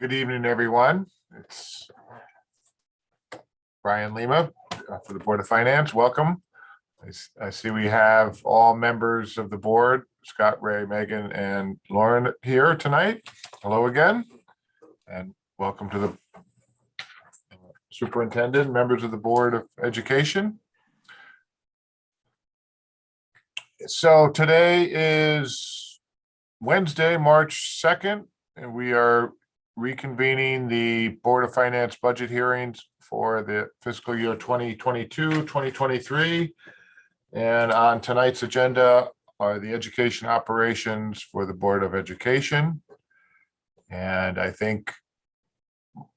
Good evening, everyone. It's Brian Lima for the Board of Finance. Welcome. I see we have all members of the board, Scott, Ray, Megan, and Lauren here tonight. Hello again, and welcome to the superintendent, members of the Board of Education. So today is Wednesday, March 2nd, and we are reconvening the Board of Finance budget hearings for the fiscal year 2022-2023. And on tonight's agenda are the education operations for the Board of Education. And I think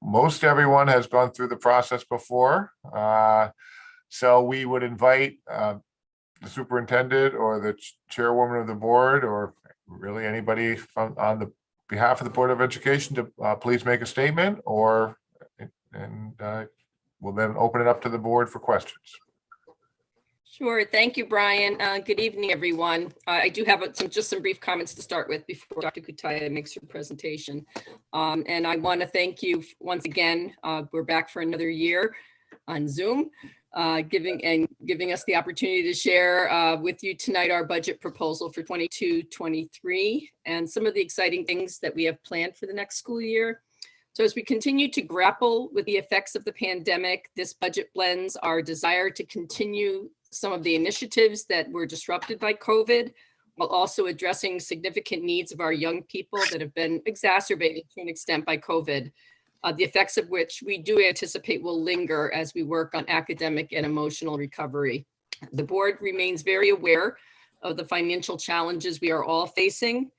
most everyone has gone through the process before. So we would invite the superintendent or the chairwoman of the board, or really anybody on the behalf of the Board of Education to please make a statement, or we'll then open it up to the board for questions. Sure. Thank you, Brian. Good evening, everyone. I do have just some brief comments to start with before Dr. Cutaia makes her presentation. And I want to thank you once again. We're back for another year on Zoom, giving us the opportunity to share with you tonight our budget proposal for 22-23 and some of the exciting things that we have planned for the next school year. So as we continue to grapple with the effects of the pandemic, this budget blends our desire to continue some of the initiatives that were disrupted by COVID, while also addressing significant needs of our young people that have been exacerbated to an extent by COVID, the effects of which we do anticipate will linger as we work on academic and emotional recovery. The board remains very aware of the financial challenges we are all facing.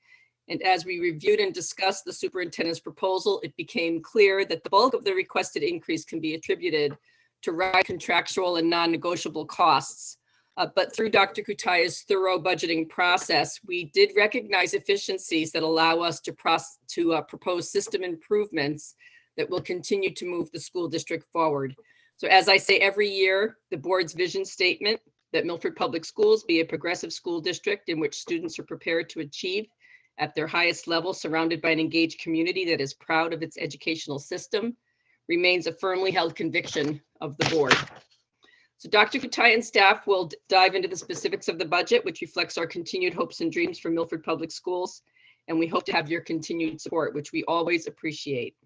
And as we reviewed and discussed the superintendent's proposal, it became clear that the bulk of the requested increase can be attributed to rising contractual and non-negotiable costs. But through Dr. Cutaia's thorough budgeting process, we did recognize efficiencies that allow us to propose system improvements that will continue to move the school district forward. So as I say every year, the board's vision statement that Milford Public Schools be a progressive school district in which students are prepared to achieve at their highest level, surrounded by an engaged community that is proud of its educational system, remains a firmly held conviction of the board. So Dr. Cutaia and staff will dive into the specifics of the budget, which reflects our continued hopes and dreams for Milford Public Schools. And we hope to have your continued support, which we always appreciate.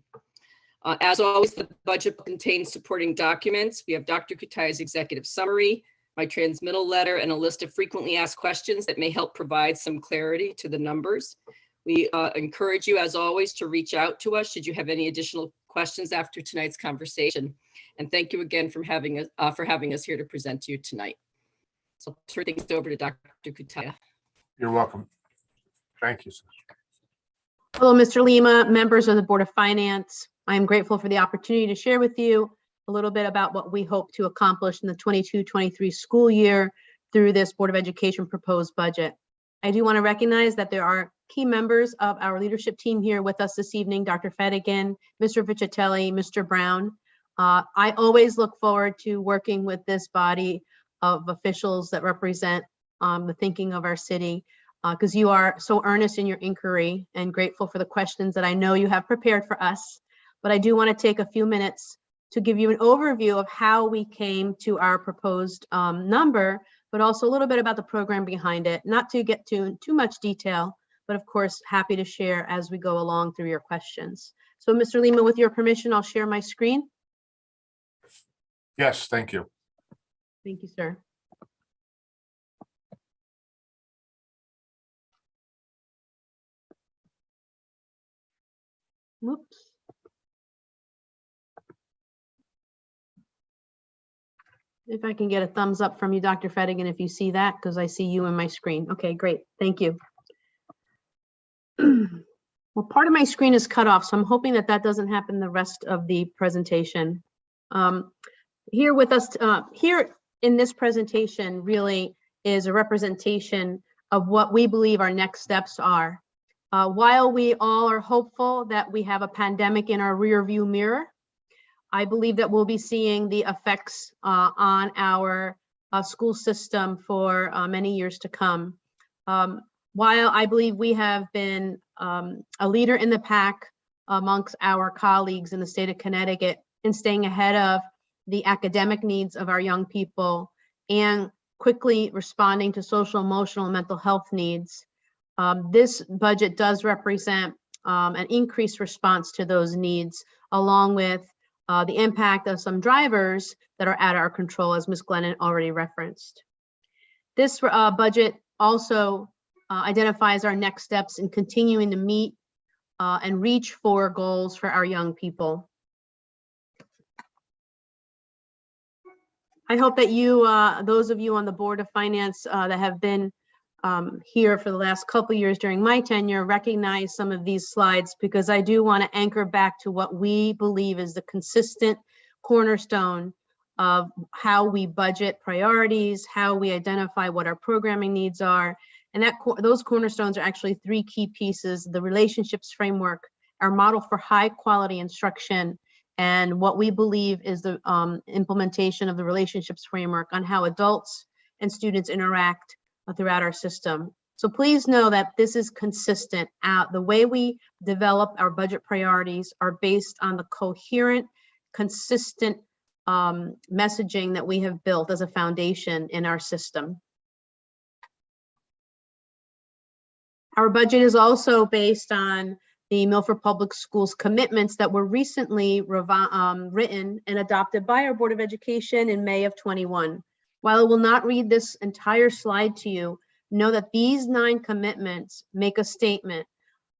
As always, the budget contains supporting documents. We have Dr. Cutaia's executive summary, my transmittal letter, and a list of frequently asked questions that may help provide some clarity to the numbers. We encourage you, as always, to reach out to us should you have any additional questions after tonight's conversation. And thank you again for having us here to present to you tonight. So I'll turn things over to Dr. Cutaia. You're welcome. Thank you. Hello, Mr. Lima, members of the Board of Finance. I am grateful for the opportunity to share with you a little bit about what we hope to accomplish in the 22-23 school year through this Board of Education proposed budget. I do want to recognize that there are key members of our leadership team here with us this evening, Dr. Fedigan, Mr. Viccitelli, Mr. Brown. I always look forward to working with this body of officials that represent the thinking of our city, because you are so earnest in your inquiry, and grateful for the questions that I know you have prepared for us. But I do want to take a few minutes to give you an overview of how we came to our proposed number, but also a little bit about the program behind it, not to get to too much detail, but of course, happy to share as we go along through your questions. So Mr. Lima, with your permission, I'll share my screen. Yes, thank you. Thank you, sir. Whoops. If I can get a thumbs up from you, Dr. Fedigan, if you see that, because I see you in my screen. Okay, great. Thank you. Well, part of my screen is cut off, so I'm hoping that that doesn't happen the rest of the presentation. Here with us, here in this presentation really is a representation of what we believe our next steps are. While we all are hopeful that we have a pandemic in our rear view mirror, I believe that we'll be seeing the effects on our school system for many years to come. While I believe we have been a leader in the pack amongst our colleagues in the state of Connecticut in staying ahead of the academic needs of our young people and quickly responding to social, emotional, and mental health needs. This budget does represent an increased response to those needs, along with the impact of some drivers that are out of our control, as Ms. Glennon already referenced. This budget also identifies our next steps in continuing to meet and reach for goals for our young people. I hope that you, those of you on the Board of Finance that have been here for the last couple years during my tenure, recognize some of these slides, because I do want to anchor back to what we believe is the consistent cornerstone of how we budget priorities, how we identify what our programming needs are. And those cornerstones are actually three key pieces: the relationships framework, our model for high quality instruction, and what we believe is the implementation of the relationships framework on how adults and students interact throughout our system. So please know that this is consistent. The way we develop our budget priorities are based on the coherent, consistent messaging that we have built as a foundation in our system. Our budget is also based on the Milford Public Schools commitments that were recently written and adopted by our Board of Education in May of 21. While I will not read this entire slide to you, know that these 9 commitments make a statement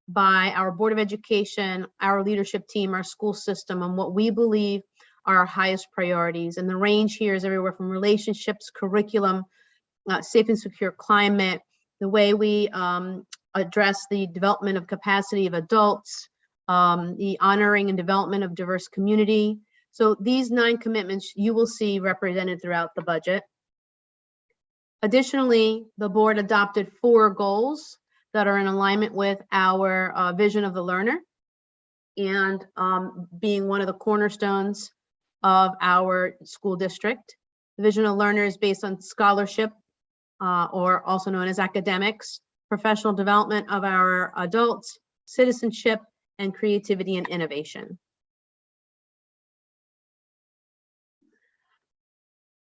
by our Board of Education, our leadership team, our school system, on what we believe are our highest priorities. And the range here is everywhere from relationships, curriculum, safe and secure climate, the way we address the development of capacity of adults, the honoring and development of diverse community. So these 9 commitments you will see represented throughout the budget. Additionally, the board adopted 4 goals that are in alignment with our vision of the learner, and being one of the cornerstones of our school district. The vision of the learner is based on scholarship, or also known as academics, professional development of our adults, citizenship, and creativity and innovation.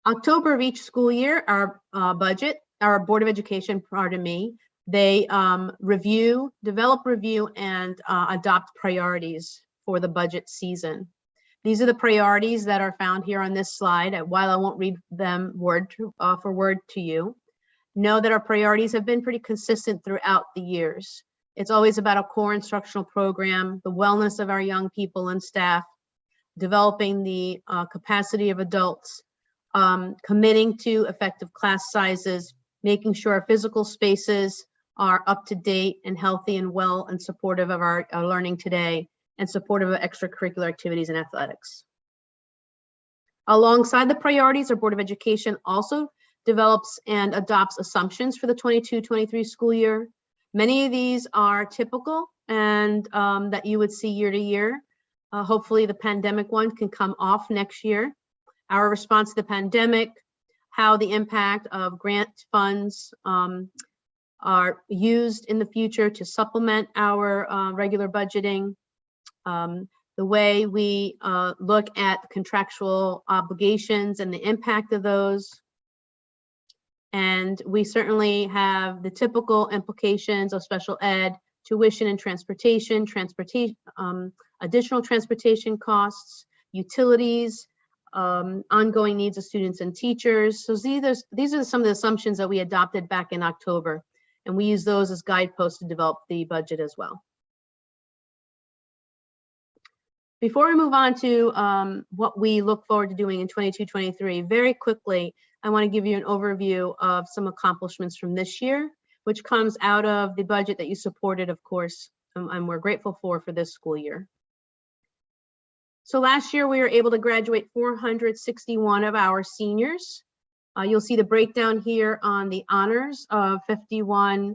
October of each school year, our Board of Education, pardon me, they develop, review, and adopt priorities for the budget season. These are the priorities that are found here on this slide. While I won't read them word for word to you, know that our priorities have been pretty consistent throughout the years. It's always about a core instructional program, the wellness of our young people and staff, developing the capacity of adults, committing to effective class sizes, making sure our physical spaces are up to date and healthy and well and supportive of our learning today, and supportive of extracurricular activities and athletics. Alongside the priorities, our Board of Education also develops and adopts assumptions for the 22-23 school year. Many of these are typical and that you would see year to year. Hopefully the pandemic one can come off next year. Our response to the pandemic, how the impact of grant funds are used in the future to supplement our regular budgeting, the way we look at contractual obligations and the impact of those. And we certainly have the typical implications of special ed, tuition and transportation, additional transportation costs, utilities, ongoing needs of students and teachers. So these are some of the assumptions that we adopted back in October, and we use those as guideposts to develop the budget as well. Before we move on to what we look forward to doing in 22-23, very quickly, I want to give you an overview of some accomplishments from this year, which comes out of the budget that you supported, of course, and we're grateful for this school year. So last year, we were able to graduate 461 of our seniors. You'll see the breakdown here on the honors of 51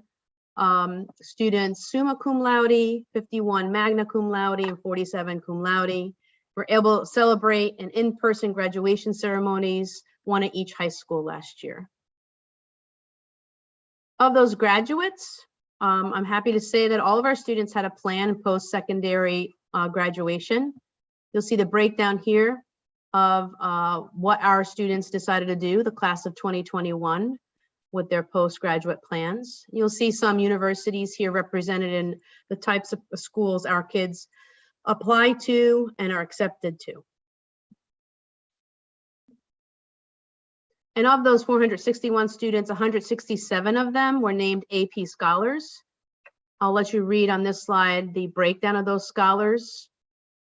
students summa cum laude, 51 magna cum laude, and 47 cum laude. We're able to celebrate an in-person graduation ceremonies, one at each high school last year. Of those graduates, I'm happy to say that all of our students had a planned post-secondary graduation. You'll see the breakdown here of what our students decided to do, the class of 2021, with their postgraduate plans. You'll see some universities here represented in the types of schools our kids apply to and are accepted to. And of those 461 students, 167 of them were named AP Scholars. I'll let you read on this slide the breakdown of those scholars,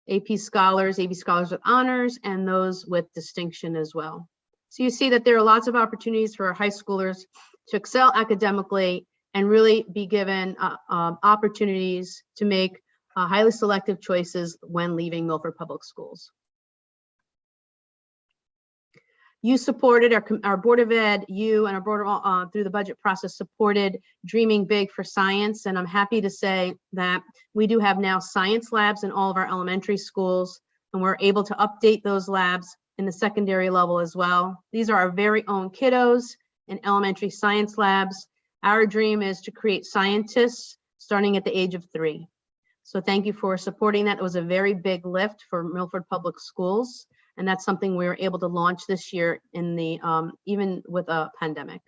AP Scholars with honors, and those with distinction as well. So you see that there are lots of opportunities for our high schoolers to excel academically and really be given opportunities to make highly selective choices when leaving Milford Public Schools. You supported our Board of Ed, you and our Board of, through the budget process supported Dreaming Big for Science. And I'm happy to say that we do have now science labs in all of our elementary schools, and we're able to update those labs in the secondary level as well. These are our very own kiddos in elementary science labs. Our dream is to create scientists starting at the age of 3. So thank you for supporting that. It was a very big lift for Milford Public Schools. And that's something we were able to launch this year in the even with a pandemic.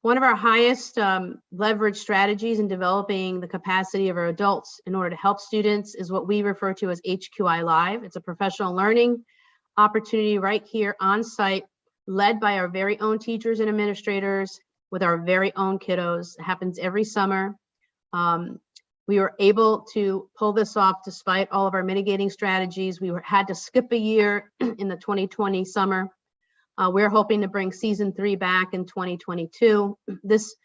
One of our highest leverage strategies in developing the capacity of our adults in order to help students is what we refer to as HQI Live. It's a professional learning opportunity right here on site, led by our very own teachers and administrators with our very own kiddos. It happens every summer. We were able to pull this off despite all of our mitigating strategies. We had to skip a year in the 2020 summer. We're hoping to bring season 3 back in 2022. This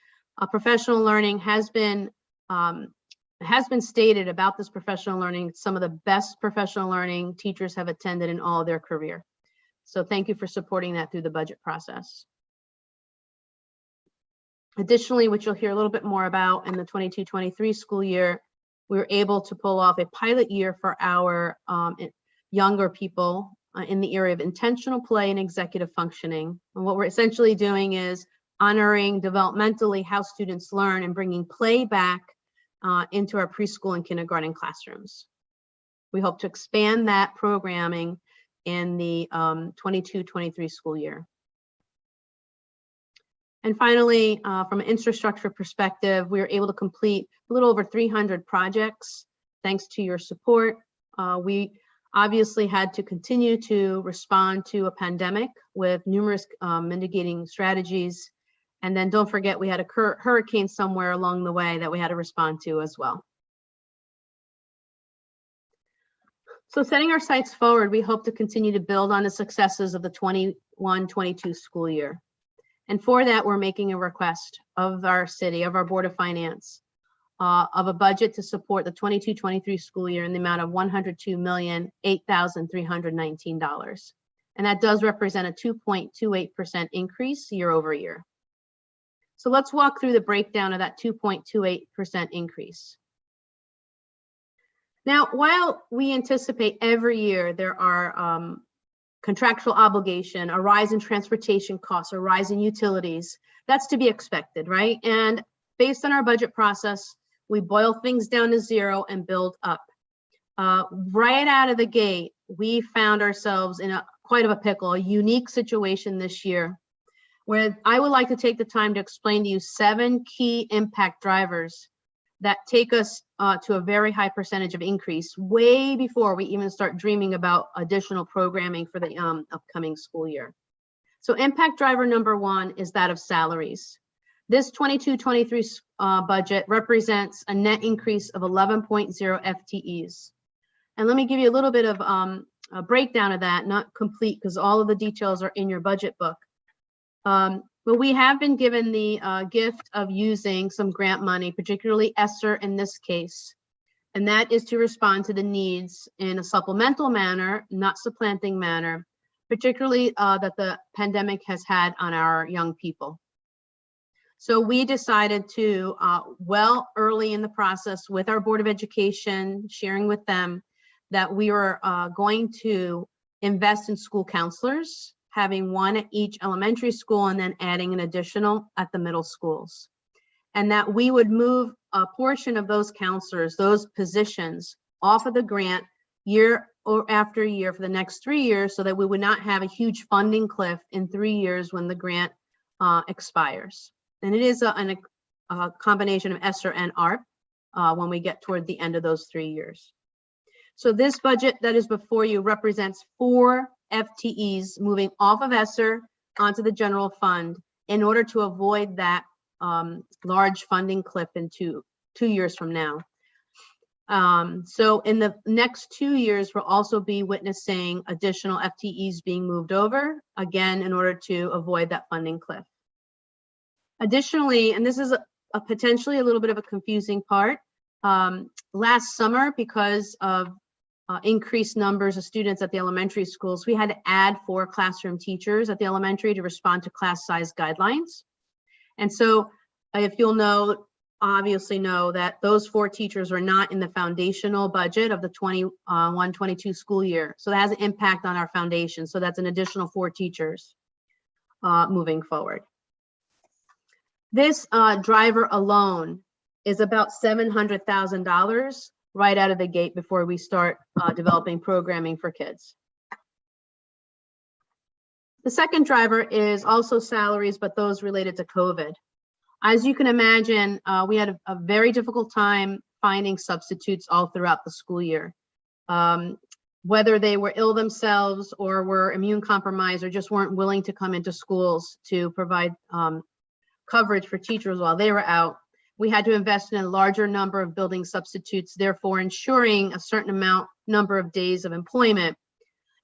professional learning has been stated about this professional learning. Some of the best professional learning teachers have attended in all of their career. So thank you for supporting that through the budget process. Additionally, which you'll hear a little bit more about in the 22-23 school year, we were able to pull off a pilot year for our younger people in the area of intentional play and executive functioning. And what we're essentially doing is honoring developmentally how students learn and bringing play back into our preschool and kindergarten classrooms. We hope to expand that programming in the 22-23 school year. And finally, from an infrastructure perspective, we were able to complete a little over 300 projects thanks to your support. We obviously had to continue to respond to a pandemic with numerous mitigating strategies. And then don't forget, we had a hurricane somewhere along the way that we had to respond to as well. So setting our sights forward, we hope to continue to build on the successes of the 21-22 school year. And for that, we're making a request of our city, of our Board of Finance, of a budget to support the 22-23 school year in the amount of $102,008,319. And that does represent a 2.28% increase year over year. So let's walk through the breakdown of that 2.28% increase. Now, while we anticipate every year there are contractual obligation, a rise in transportation costs, a rise in utilities, that's to be expected, right? And based on our budget process, we boil things down to zero and build up. Right out of the gate, we found ourselves in quite of a pickle, a unique situation this year, where I would like to take the time to explain to you 7 key impact drivers that take us to a very high percentage of increase way before we even start dreaming about additional programming for the upcoming school year. So impact driver number 1 is that of salaries. This 22-23 budget represents a net increase of 11.0 FTEs. And let me give you a little bit of a breakdown of that, not complete because all of the details are in your budget book. But we have been given the gift of using some grant money, particularly Esther in this case, and that is to respond to the needs in a supplemental manner, not supplanting manner, particularly that the pandemic has had on our young people. So we decided to, well early in the process with our Board of Education, sharing with them that we were going to invest in school counselors, having one at each elementary school and then adding an additional at the middle schools. and that we would move a portion of those counselors, those positions, off of the grant year or after year for the next 3 years, so that we would not have a huge funding cliff in 3 years when the grant expires. And it is a combination of ESSER and ARP when we get toward the end of those 3 years. So this budget that is before you represents 4 FTEs moving off of ESSER onto the general fund in order to avoid that large funding cliff in two years from now. So in the next 2 years, we'll also be witnessing additional FTEs being moved over, again, in order to avoid that funding cliff. Additionally, and this is a potentially a little bit of a confusing part, last summer, because of increased numbers of students at the elementary schools, we had to add 4 classroom teachers at the elementary to respond to class size guidelines. And so if you'll know, obviously know that those 4 teachers were not in the foundational budget of the 21-22 school year. So that has an impact on our foundation. So that's an additional 4 teachers moving forward. This driver alone is about $700,000 right out of the gate before we start developing programming for kids. The second driver is also salaries, but those related to COVID. As you can imagine, we had a very difficult time finding substitutes all throughout the school year. Whether they were ill themselves or were immune compromised or just weren't willing to come into schools to provide coverage for teachers while they were out, we had to invest in a larger number of building substitutes, therefore ensuring a certain number of days of employment.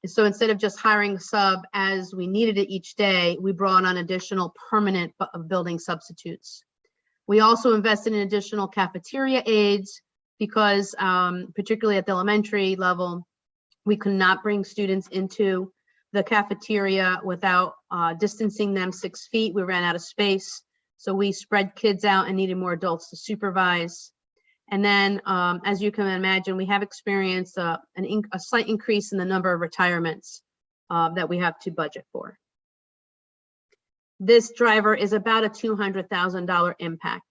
And so instead of just hiring a sub as we needed it each day, we brought on additional permanent building substitutes. We also invested in additional cafeteria aides because particularly at the elementary level, we could not bring students into the cafeteria without distancing them 6 feet. We ran out of space. So we spread kids out and needed more adults to supervise. And then, as you can imagine, we have experienced a slight increase in the number of retirements that we have to budget for. This driver is about a $200,000 impact.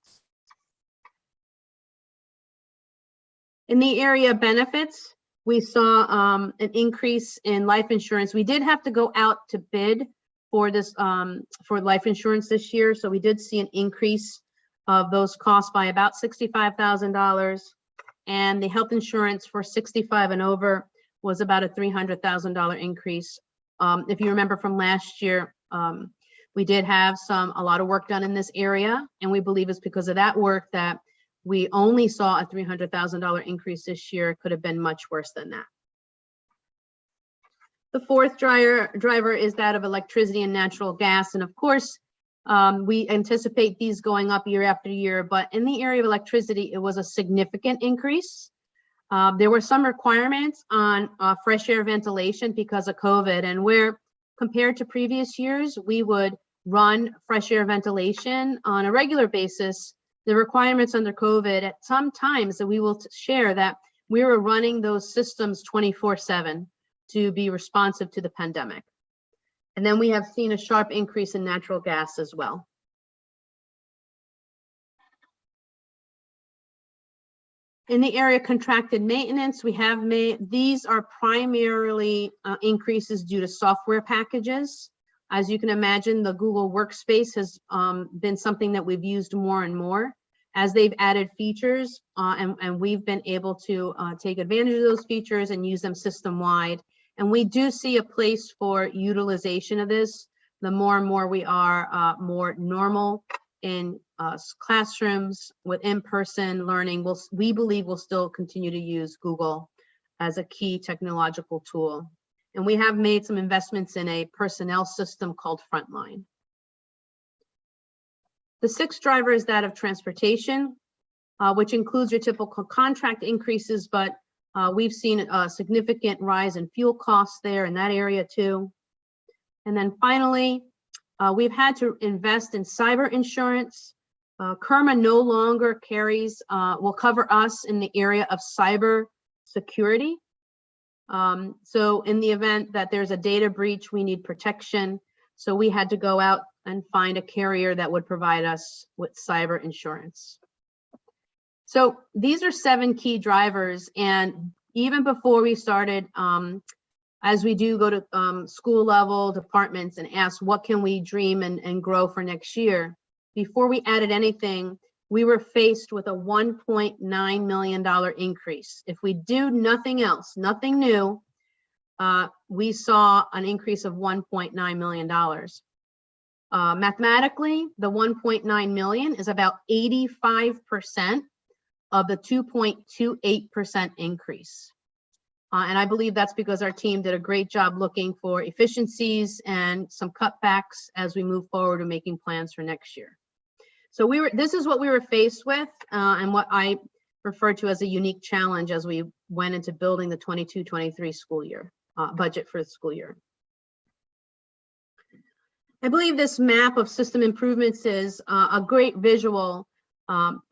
In the area of benefits, we saw an increase in life insurance. We did have to go out to bid for this for life insurance this year, so we did see an increase of those costs by about $65,000, and the health insurance for 65 and over was about a $300,000 increase. If you remember from last year, we did have a lot of work done in this area, and we believe it's because of that work that we only saw a $300,000 increase this year. It could have been much worse than that. The fourth driver is that of electricity and natural gas. And of course, we anticipate these going up year after year, but in the area of electricity, it was a significant increase. There were some requirements on fresh air ventilation because of COVID, and where compared to previous years, we would run fresh air ventilation on a regular basis. The requirements under COVID at some times that we will share that we were running those systems 24/7 to be responsive to the pandemic. And then we have seen a sharp increase in natural gas as well. In the area of contracted maintenance, we have these are primarily increases due to software packages. As you can imagine, the Google Workspace has been something that we've used more and more as they've added features, and we've been able to take advantage of those features and use them system-wide. And we do see a place for utilization of this. The more and more we are more normal in classrooms with in-person learning, we believe we'll still continue to use Google as a key technological tool. And we have made some investments in a personnel system called Frontline. The sixth driver is that of transportation, which includes your typical contract increases, but we've seen a significant rise in fuel costs there in that area too. And then finally, we've had to invest in cyber insurance. KERMA no longer carries, will cover us in the area of cyber security. So in the event that there's a data breach, we need protection. So we had to go out and find a carrier that would provide us with cyber insurance. So these are 7 key drivers. And even before we started, as we do go to school level departments and ask what can we dream and grow for next year, before we added anything, we were faced with a $1.9 million increase. If we do nothing else, nothing new, we saw an increase of $1.9 million. Mathematically, the 1.9 million is about 85% of the 2.28% increase. And I believe that's because our team did a great job looking for efficiencies and some cutbacks as we move forward and making plans for next year. So this is what we were faced with, and what I refer to as a unique challenge as we went into building the 22-23 school year budget for the school year. I believe this map of system improvements is a great visual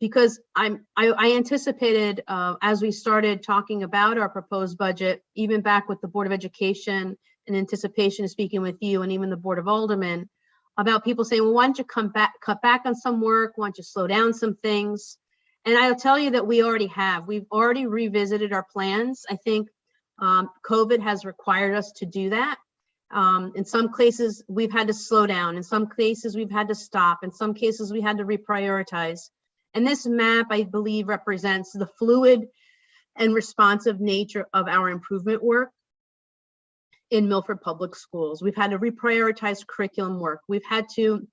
because I anticipated as we started talking about our proposed budget, even back with the Board of Education, in anticipation of speaking with you and even the Board of Aldermen, about people saying, well, why don't you cut back on some work? Why don't you slow down some things? And I'll tell you that we already have. We've already revisited our plans. I think COVID has required us to do that. In some cases, we've had to slow down. In some cases, we've had to stop. In some cases, we had to reprioritize. And this map, I believe, represents the fluid and responsive nature of our improvement work in Milford Public Schools. We've had to reprioritize curriculum work. We've had to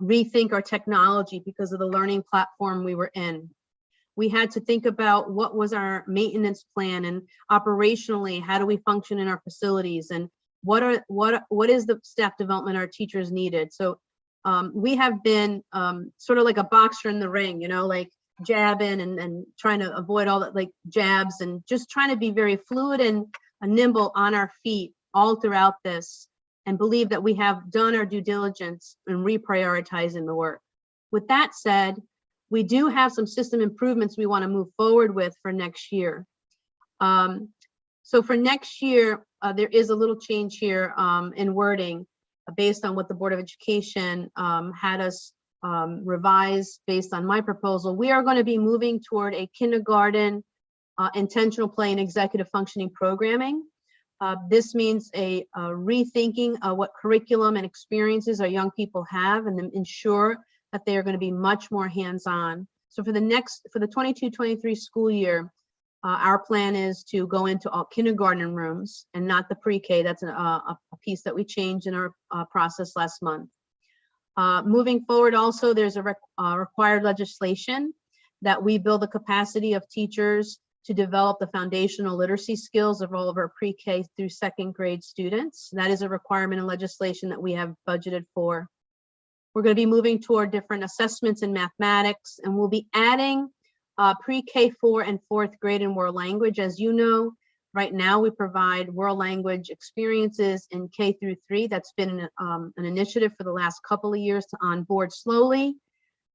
rethink our technology because of the learning platform we were in. We had to think about what was our maintenance plan, and operationally, how do we function in our facilities, and what is the staff development our teachers needed. So we have been sort of like a boxer in the ring, you know, like jabbing and trying to avoid all that, like jabs, and just trying to be very fluid and nimble on our feet all throughout this, and believe that we have done our due diligence in reprioritizing the work. With that said, we do have some system improvements we want to move forward with for next year. So for next year, there is a little change here in wording based on what the Board of Education had us revise based on my proposal. We are going to be moving toward a kindergarten intentional play and executive functioning programming. This means a rethinking of what curriculum and experiences our young people have, and then ensure that they are going to be much more hands-on. So for the 22-23 school year, our plan is to go into all kindergarten rooms and not the pre-K. That's a piece that we changed in our process last month. Moving forward, also, there's a required legislation that we build the capacity of teachers to develop the foundational literacy skills of all of our pre-K through 2nd grade students. That is a requirement in legislation that we have budgeted for. We're going to be moving toward different assessments in mathematics, and we'll be adding pre-K 4 and 4th grade in world language. As you know, right now we provide world language experiences in K through 3. That's been an initiative for the last couple of years to onboard slowly.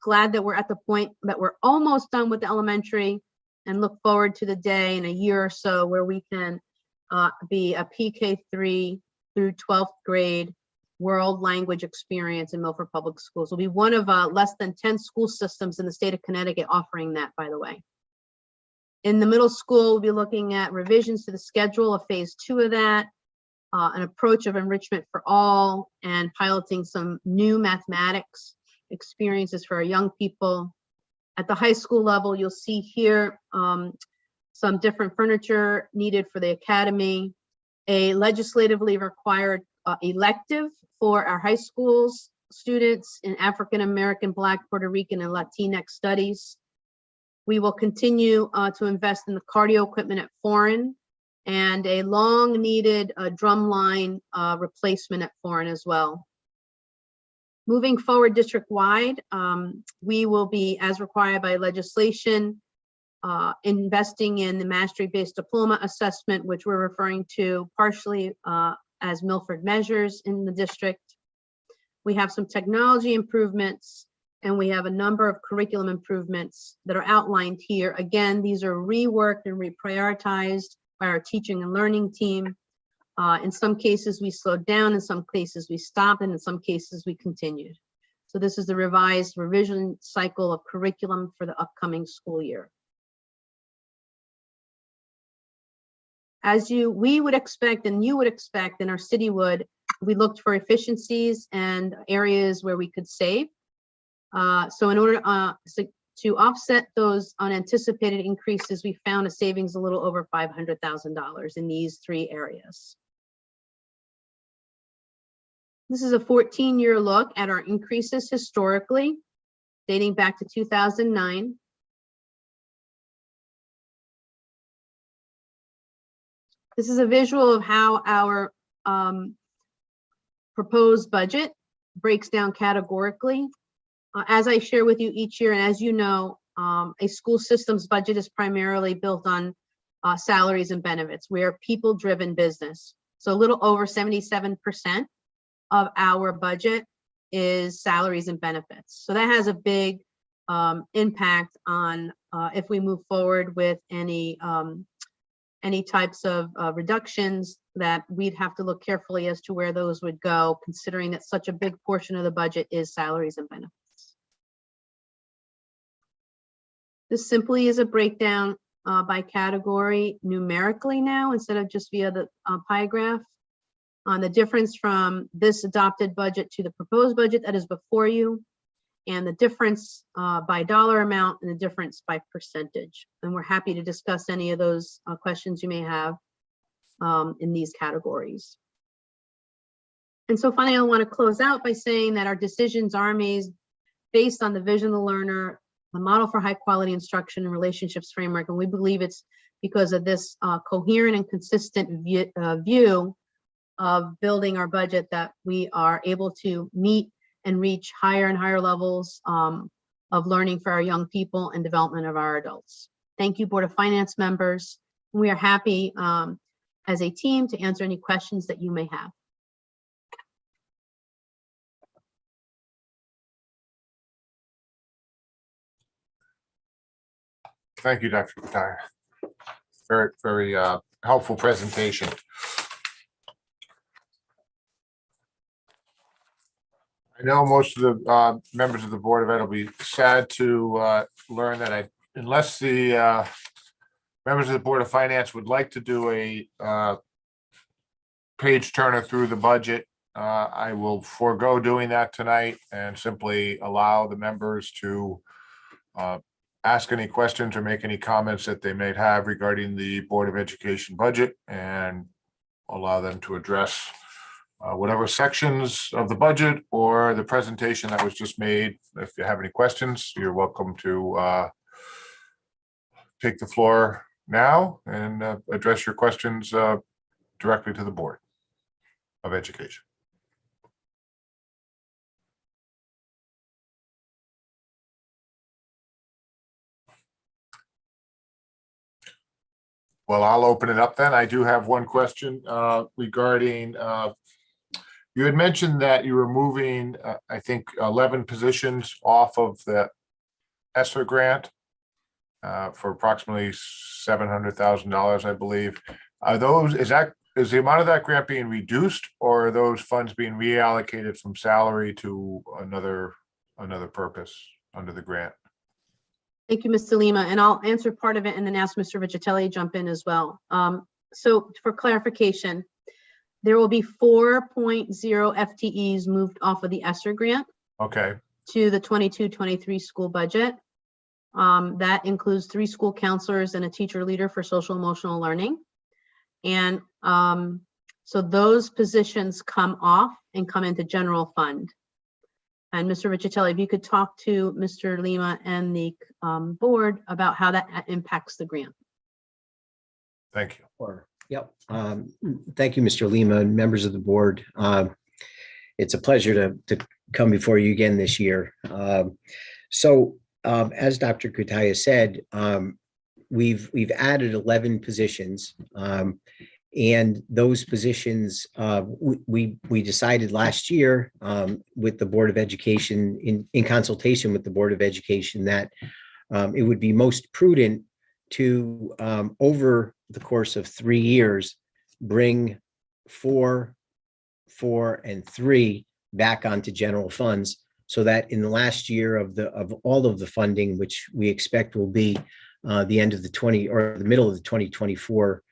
Glad that we're at the point that we're almost done with the elementary, and look forward to the day in a year or so where we can be a PK 3 through 12th grade world language experience in Milford Public Schools. We'll be one of less than 10 school systems in the state of Connecticut offering that, by the way. In the middle school, we'll be looking at revisions to the schedule of phase 2 of that, an approach of enrichment for all, and piloting some new mathematics experiences for our young people. At the high school level, you'll see here some different furniture needed for the academy, a legislatively required elective for our high schools students in African American, Black, Puerto Rican, and Latinx studies. We will continue to invest in the cardio equipment at Foreign, and a long needed drumline replacement at Foreign as well. Moving forward district-wide, we will be, as required by legislation, investing in the mastery-based diploma assessment, which we're referring to partially as Milford measures in the district. We have some technology improvements, and we have a number of curriculum improvements that are outlined here. Again, these are reworked and reprioritized by our teaching and learning team. In some cases, we slowed down, in some cases, we stopped, and in some cases, we continued. So this is the revised revision cycle of curriculum for the upcoming school year. As we would expect, and you would expect, and our city would, we looked for efficiencies and areas where we could save. So in order to offset those unanticipated increases, we found a savings a little over $500,000 in these 3 areas. This is a 14-year look at our increases historically, dating back to 2009. This is a visual of how our proposed budget breaks down categorically. As I share with you each year, and as you know, a school system's budget is primarily built on salaries and benefits. We are a people-driven business. So a little over 77% of our budget is salaries and benefits. So that has a big impact on if we move forward with any types of reductions, that we'd have to look carefully as to where those would go, considering that such a big portion of the budget is salaries and benefits. This simply is a breakdown by category numerically now, instead of just via the pie graph. On the difference from this adopted budget to the proposed budget that is before you, and the difference by dollar amount and the difference by percentage. And we're happy to discuss any of those questions you may have in these categories. And so finally, I want to close out by saying that our decisions are made based on the vision of the learner, the model for high quality instruction and relationships framework. And we believe it's because of this coherent and consistent view of building our budget that we are able to meet and reach higher and higher levels of learning for our young people and development of our adults. Thank you, Board of Finance members. We are happy as a team to answer any questions that you may have. Thank you, Dr. Kutaya. Very, very helpful presentation. I know most of the members of the Board of Ed will be sad to learn that unless the members of the Board of Finance would like to do a page turner through the budget, I will forego doing that tonight and simply allow the members to ask any questions or make any comments that they may have regarding the Board of Education budget, and allow them to address whatever sections of the budget or the presentation that was just made. If you have any questions, you're welcome to take the floor now and address your questions directly to the Board of Education. Well, I'll open it up then. I do have one question regarding, you had mentioned that you were moving, I think, 11 positions off of the Esther grant for approximately $700,000, I believe. Are those, is the amount of that grant being reduced, or are those funds being reallocated from salary to another purpose under the grant? Thank you, Mr. Lima, and I'll answer part of it and then ask Mr. Viccitelli to jump in as well. So for clarification, there will be 4.0 FTEs moved off of the ESSER grant. Okay. To the 22-23 school budget. That includes 3 school counselors and a teacher leader for social emotional learning. And so those positions come off and come into general fund. And Mr. Viccitelli, if you could talk to Mr. Lima and the board about how that impacts the grant. Thank you. Sure. Yep. Thank you, Mr. Lima, and members of the board. It's a pleasure to come before you again this year. As Dr. Kutaya said, we've added 11 positions, and those positions we decided last year with the Board of Education, in consultation with the Board of Education, that it would be most prudent to over the course of 3 years bring 4, 4, and 3 back onto general funds, so that in the last year of all of the funding, which we expect will be the end of the middle of the 2024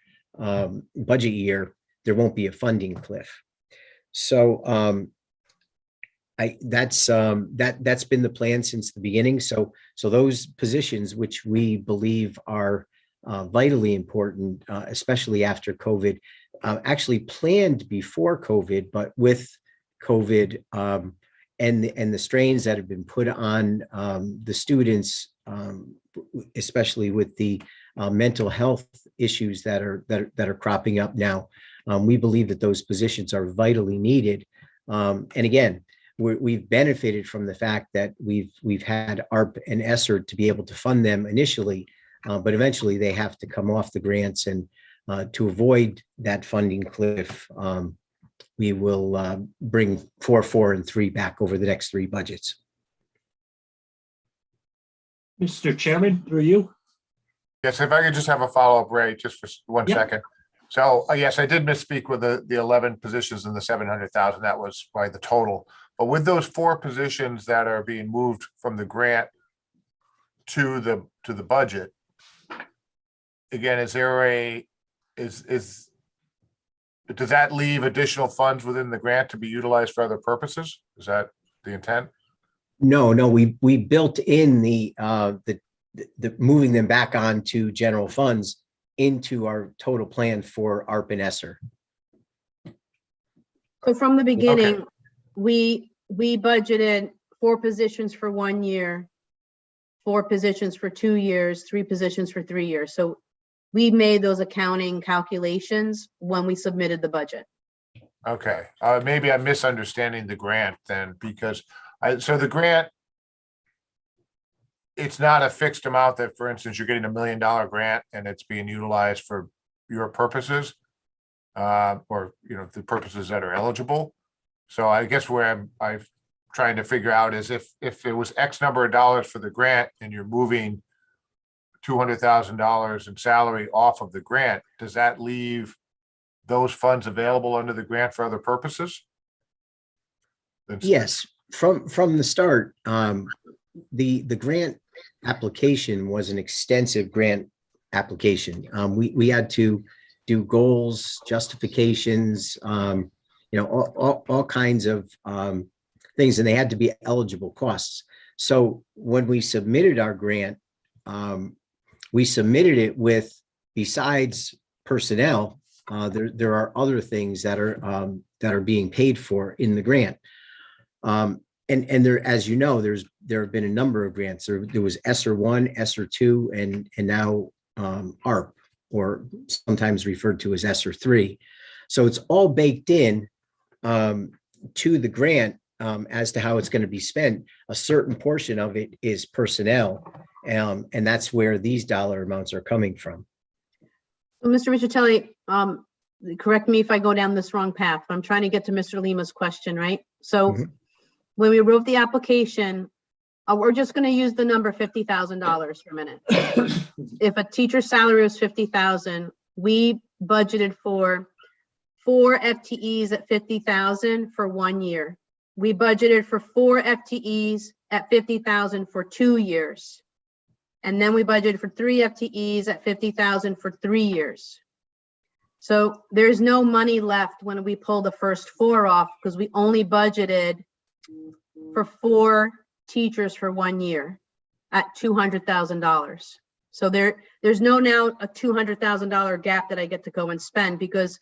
budget year, there won't be a funding cliff. So that's been the plan since the beginning. So those positions, which we believe are vitally important, especially after COVID, actually planned before COVID, but with COVID and the strains that have been put on the students, especially with the mental health issues that are cropping up now, we believe that those positions are vitally needed. And again, we've benefited from the fact that we've had ARP and ESSER to be able to fund them initially, but eventually they have to come off the grants, and to avoid that funding cliff, we will bring 4, 4, and 3 back over the next 3 budgets. Mr. Chairman, through you. Yes, if I could just have a follow-up, Ray, just for 1 Yep. second. So yes, I did misspeak with the 11 positions and the 700,000. That was by the total. But with those 4 positions that are being moved from the grant to the budget, again, is there does that leave additional funds within the grant to be utilized for other purposes? Is that the intent? No, we built in the moving them back onto general funds into our total plan for ARP and ESSER. So from the beginning, we budgeted 4 positions for 1 year, 4 positions for 2 years, 3 positions for 3 years. So we made those accounting calculations when we submitted the budget. Okay, maybe I'm misunderstanding the grant then, because so the grant, it's not a fixed amount that, for instance, you're getting $1 million grant and it's being utilized for your purposes, or the purposes that are eligible. So I guess where I'm trying to figure out is if it was X number of dollars for the grant and you're moving $200,000 in salary off of the grant, does that leave those funds available under the grant for other purposes? Yes, from the start, the grant application was an extensive grant application. We had to do goals, justifications, all kinds of things, and they had to be eligible costs. So when we submitted our grant, we submitted it with, besides personnel, there are other things that are being paid for in the grant. And there, as you know, there have been a number of grants. There was ESSER 1, ESSER 2, and now ARP, or sometimes referred to as ESSER 3. So it's all baked in to the grant as to how it's going to be spent. A certain portion of it is personnel, and that's where these dollar amounts are coming from. So Mr. Michitelli, correct me if I go down this wrong path, but I'm trying to get to Mr. Lima's question, right? So when we wrote the application, we're just going to use the number $50,000 for a minute. If a teacher's salary was $50,000, we budgeted for 4 FTEs at $50,000 for 1 year. We budgeted for 4 FTEs at $50,000 for 2 years. And then we budgeted for 3 FTEs at $50,000 for 3 years. So there's no money left when we pull the first 4 off, because we only budgeted for 4 teachers for 1 year at $200,000. So there's no now a $200,000 gap that I get to go and spend, because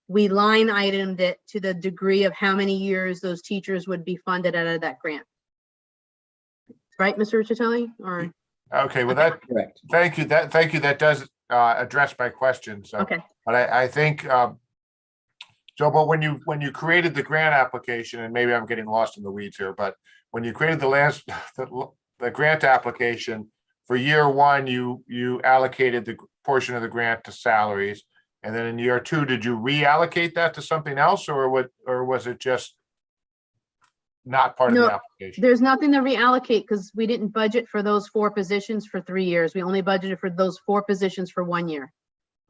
we line itemed it to the degree of how many years those teachers would be funded out of that grant. Right, Mr. Riccitelli? Or Okay, well, that, Correct. thank you. That does address my question. So, okay. but I think, so, but when you created the grant application, and maybe I'm getting lost in the weeds here, but when you created the grant application for year 1, you allocated the portion of the grant to salaries. And then in year 2, did you reallocate that to something else, or was it just not part of the application? There's nothing to reallocate, because we didn't budget for those 4 positions for 3 years. We only budgeted for those 4 positions for 1 year.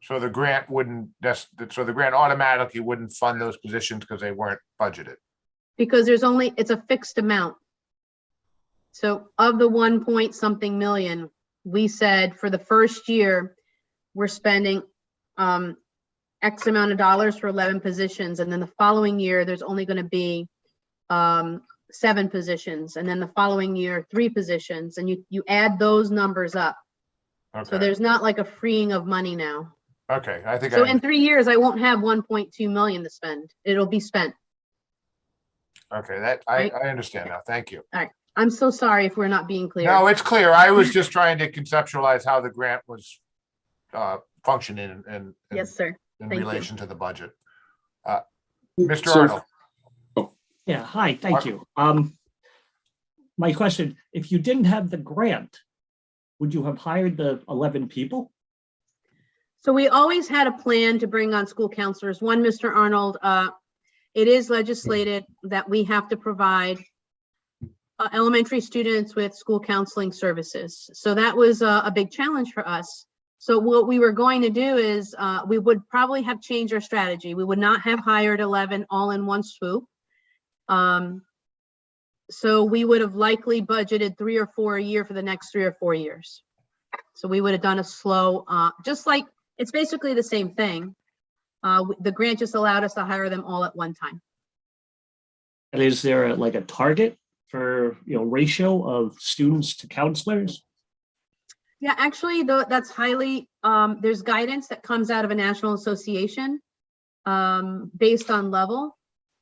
So the grant wouldn't, so the grant automatically wouldn't fund those positions because they weren't budgeted. Because it's a fixed amount. So of the 1 point something million, we said for the first year, we're spending X amount of dollars for 11 positions. And then the following year, there's only going to be 7 positions. And then the following year, 3 positions. And you add those numbers up. So Okay, there's not like a freeing of money now. okay, I think So in 3 years, I won't have 1.2 million to spend. It'll be spent. okay, that, Right. I understand now. Thank you. I'm so sorry if we're not being clear. No, it's clear. I was just trying to conceptualize how the grant was functioning in Yes, sir. Thank you. relation to the budget. Mr. So- Arnold, Yeah, hi, thank you. My question, if you didn't have the grant, would you have hired the 11 people? So we always had a plan to bring on school counselors. One, Mr. Arnold, it is legislated that we have to provide elementary students with school counseling services. So that was a big challenge for us. So what we were going to do is we would probably have changed our strategy. We would not have hired 11 all in one swoop. So we would have likely budgeted 3 or 4 a year for the next 3 or 4 years. So we would have done a slow, just like, it's basically the same thing. The grant just allowed us to hire them all at one time. And is there like a target for, ratio of students to counselors? Yeah, actually, though, that's highly, there's guidance that comes out of a national association based on level.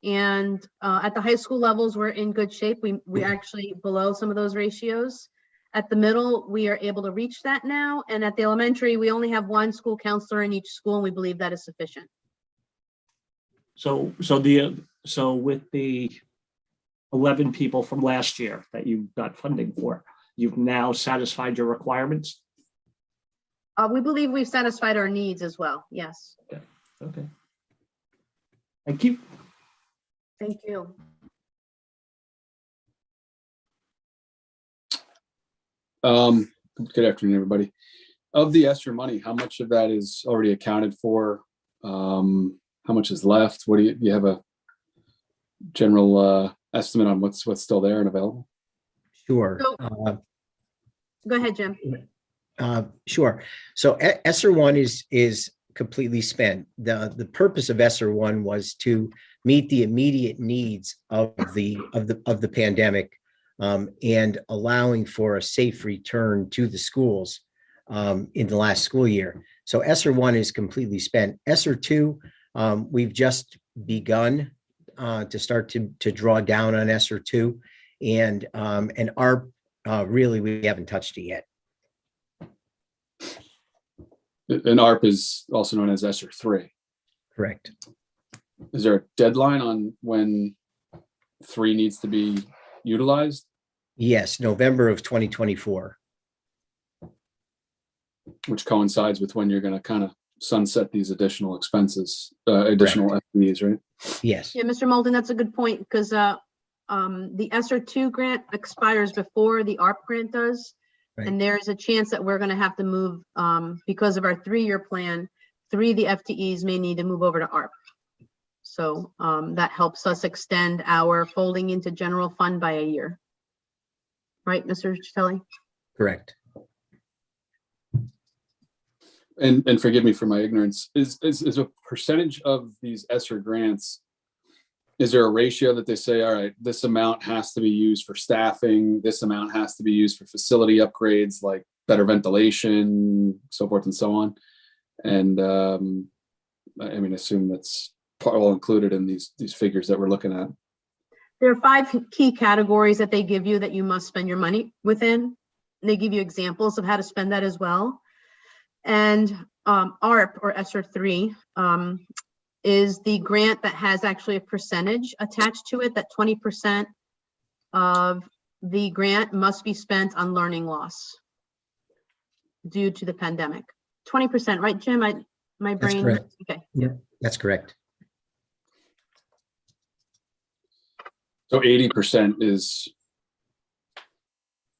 And at the high school levels, we're in good shape. We actually below some of those ratios. At the middle, we are able to reach that now. And at the elementary, we only have 1 school counselor in each school, and we believe that is sufficient. So with the 11 people from last year that you got funding for, you've now satisfied your requirements? We believe we've satisfied our needs as well. Yes. Okay. Thank you. Thank you. Good afternoon, everybody. Of the Esther money, how much of that is already accounted for? How much is left? What do you have a general estimate on what's still there and available? Sure. So- Go ahead, Jim. Sure. So ESSER 1 is completely spent. The purpose of ESSER 1 was to meet the immediate needs of the pandemic and allowing for a safe return to the schools in the last school year. So ESSER 1 is completely spent. ESSER 2, we've just begun to start to draw down on ESSER 2, and ARP really we haven't touched it yet. And ARP is also known as ESSER 3. Correct. Is there a deadline on when 3 needs to be utilized? Yes, November of 2024. Which coincides with when you're going to kind of sunset these additional expenses, additional FTEs, right? Yes. Yeah, Mr. Molden, that's a good point, because the ESSER 2 grant expires before the ARP grant does. Right. And there is a chance that we're going to have to move, because of our 3-year plan, 3 of the FTEs may need to move over to ARP. So that helps us extend our folding into general fund by a year. Right, Mr. Chitelli? Correct. And forgive me for my ignorance, is a percentage of these ESSER grants, is there a ratio that they say, all right, this amount has to be used for staffing, this amount has to be used for facility upgrades like better ventilation, so forth and so on? And I mean, assume that's all included in these figures that we're looking at. There are 5 key categories that they give you that you must spend your money within. And they give you examples of how to spend that as well. And ARP, or ESSER 3, is the grant that has actually a percentage attached to it, that 20% of the grant must be spent on learning loss due to the pandemic. 20%, right, Jim? My brain. That's correct. Okay. Yeah, that's correct. So 80% is,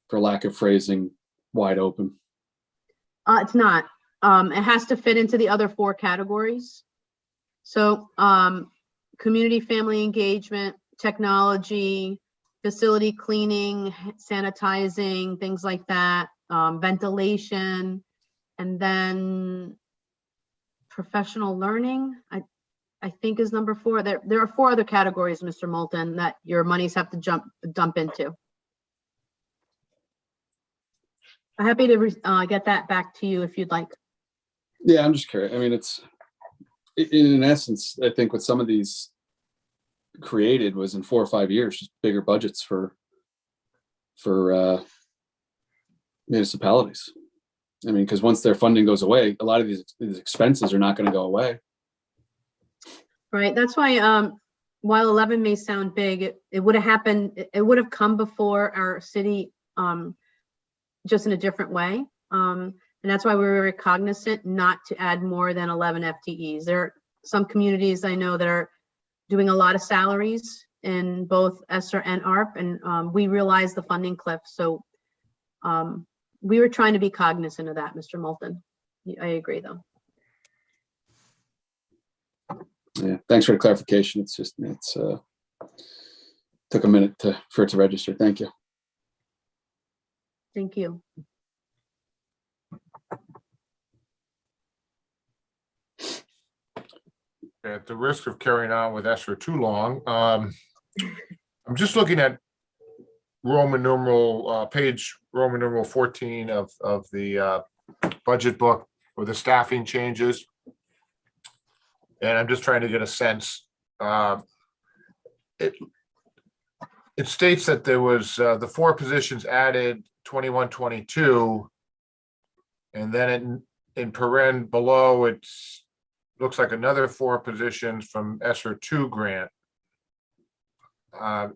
for lack of phrasing, wide open. It's not. it has to fit into the other 4 categories. So, community family engagement, technology, facility cleaning, sanitizing, things like that, ventilation, and then professional learning, I think is number 4. There are 4 other categories, Mr. Moulton, that your monies have to dump into. I'm happy to get that back to you if you'd like. Yeah, I'm just curious. I mean, it's in essence, I think what some of these created was in 4 or 5 years, just bigger budgets for municipalities. I mean, because once their funding goes away, a lot of these expenses are not going to go away. Right, that's why, while 11 may sound big, it would have happened, it would have come before our city, just in a different way. And that's why we were very cognizant not to add more than 11 FTEs. There are some communities I know that are doing a lot of salaries in both Esther and ARP, and we realized the funding cliff. So we were trying to be cognizant of that, Mr. Moulton. I agree, though. Yeah, thanks for the clarification. It's just, took a minute for it to register. Thank you. Thank you. At the risk of carrying on with Esther too long, I'm just looking at Roman numeral, page Roman numeral 14 of the budget book for the staffing changes. And I'm just trying to get a sense. It states that there was the 4 positions added 21, 22. And then in paren below, it's looks like another 4 positions from ESSER 2 grant.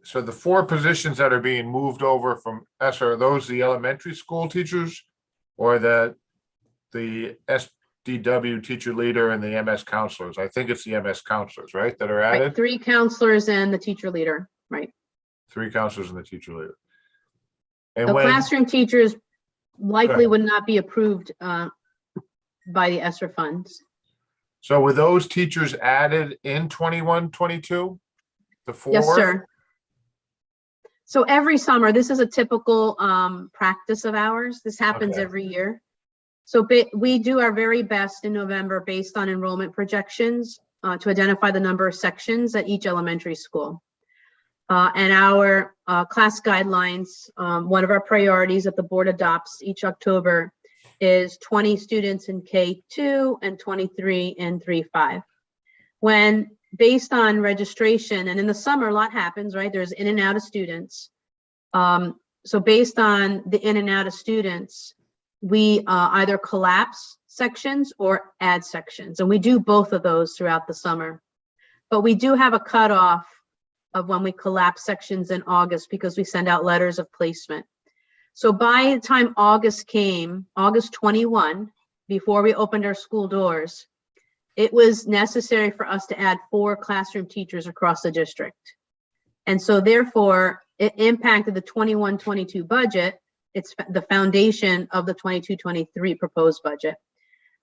So the 4 positions that are being moved over from ESSER, are those the elementary school teachers or the SDW teacher leader and the MS counselors? I think it's the MS counselors, right, that are Right, added? 3 counselors and the teacher leader, right? 3 counselors and the teacher leader. And The when, classroom teachers likely ahead. would not be approved by the ESSER funds. so were those teachers added in 21, 22? The 4? Yes, sir. So every summer, this is a typical practice of ours. This happens Okay. every year. So we do our very best in November based on enrollment projections to identify the number of sections at each elementary school. And our class guidelines, one of our priorities that the board adopts each October is 20 students in K2 and 23 in 3-5. When based on registration, and in the summer, a lot happens, right? There's in and out of students. So based on the in and out of students, we either collapse sections or add sections. And we do both of those throughout the summer. But we do have a cutoff of when we collapse sections in August because we send out letters of placement. So by the time August came, August 21, before we opened our school doors, it was necessary for us to add 4 classroom teachers across the district. And so therefore, it impacted the 21-22 budget. It's the foundation of the 22-23 proposed budget.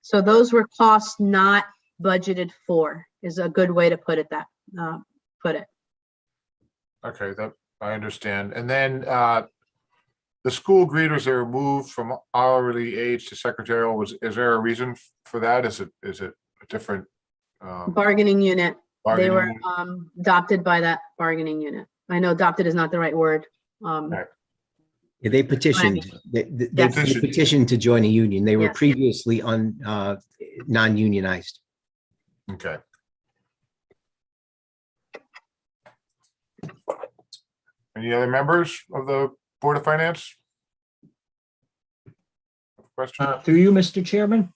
So those were costs not budgeted for, is a good way to put it. Okay, that I understand. And then the school greeters are moved from hourly age to secretarial. Is there a reason for that? Is it a different Bargaining unit. They bargaining were unit? adopted by that bargaining unit. I know adopted is not the right word. Right. Yeah, they petitioned, they petitioned to join a union. They were Yes. previously on non-unionized. Okay. Any other members of the Board of Finance? Question? Through you, Mr. Chairman,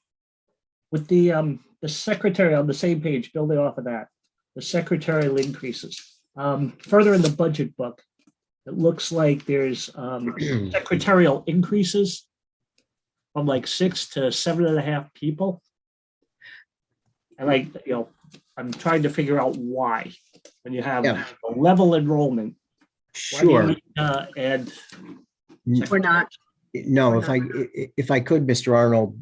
with the secretary on the same page, building off of that, the secretarial increases. Further in the budget book, it looks like there's secretarial increases from like 6 to 7.5 people. And I'm trying to figure out why. When you have Yeah. a level enrollment, why do you Sure. need, and We're not. No, Or if I could, Mr. Arnold,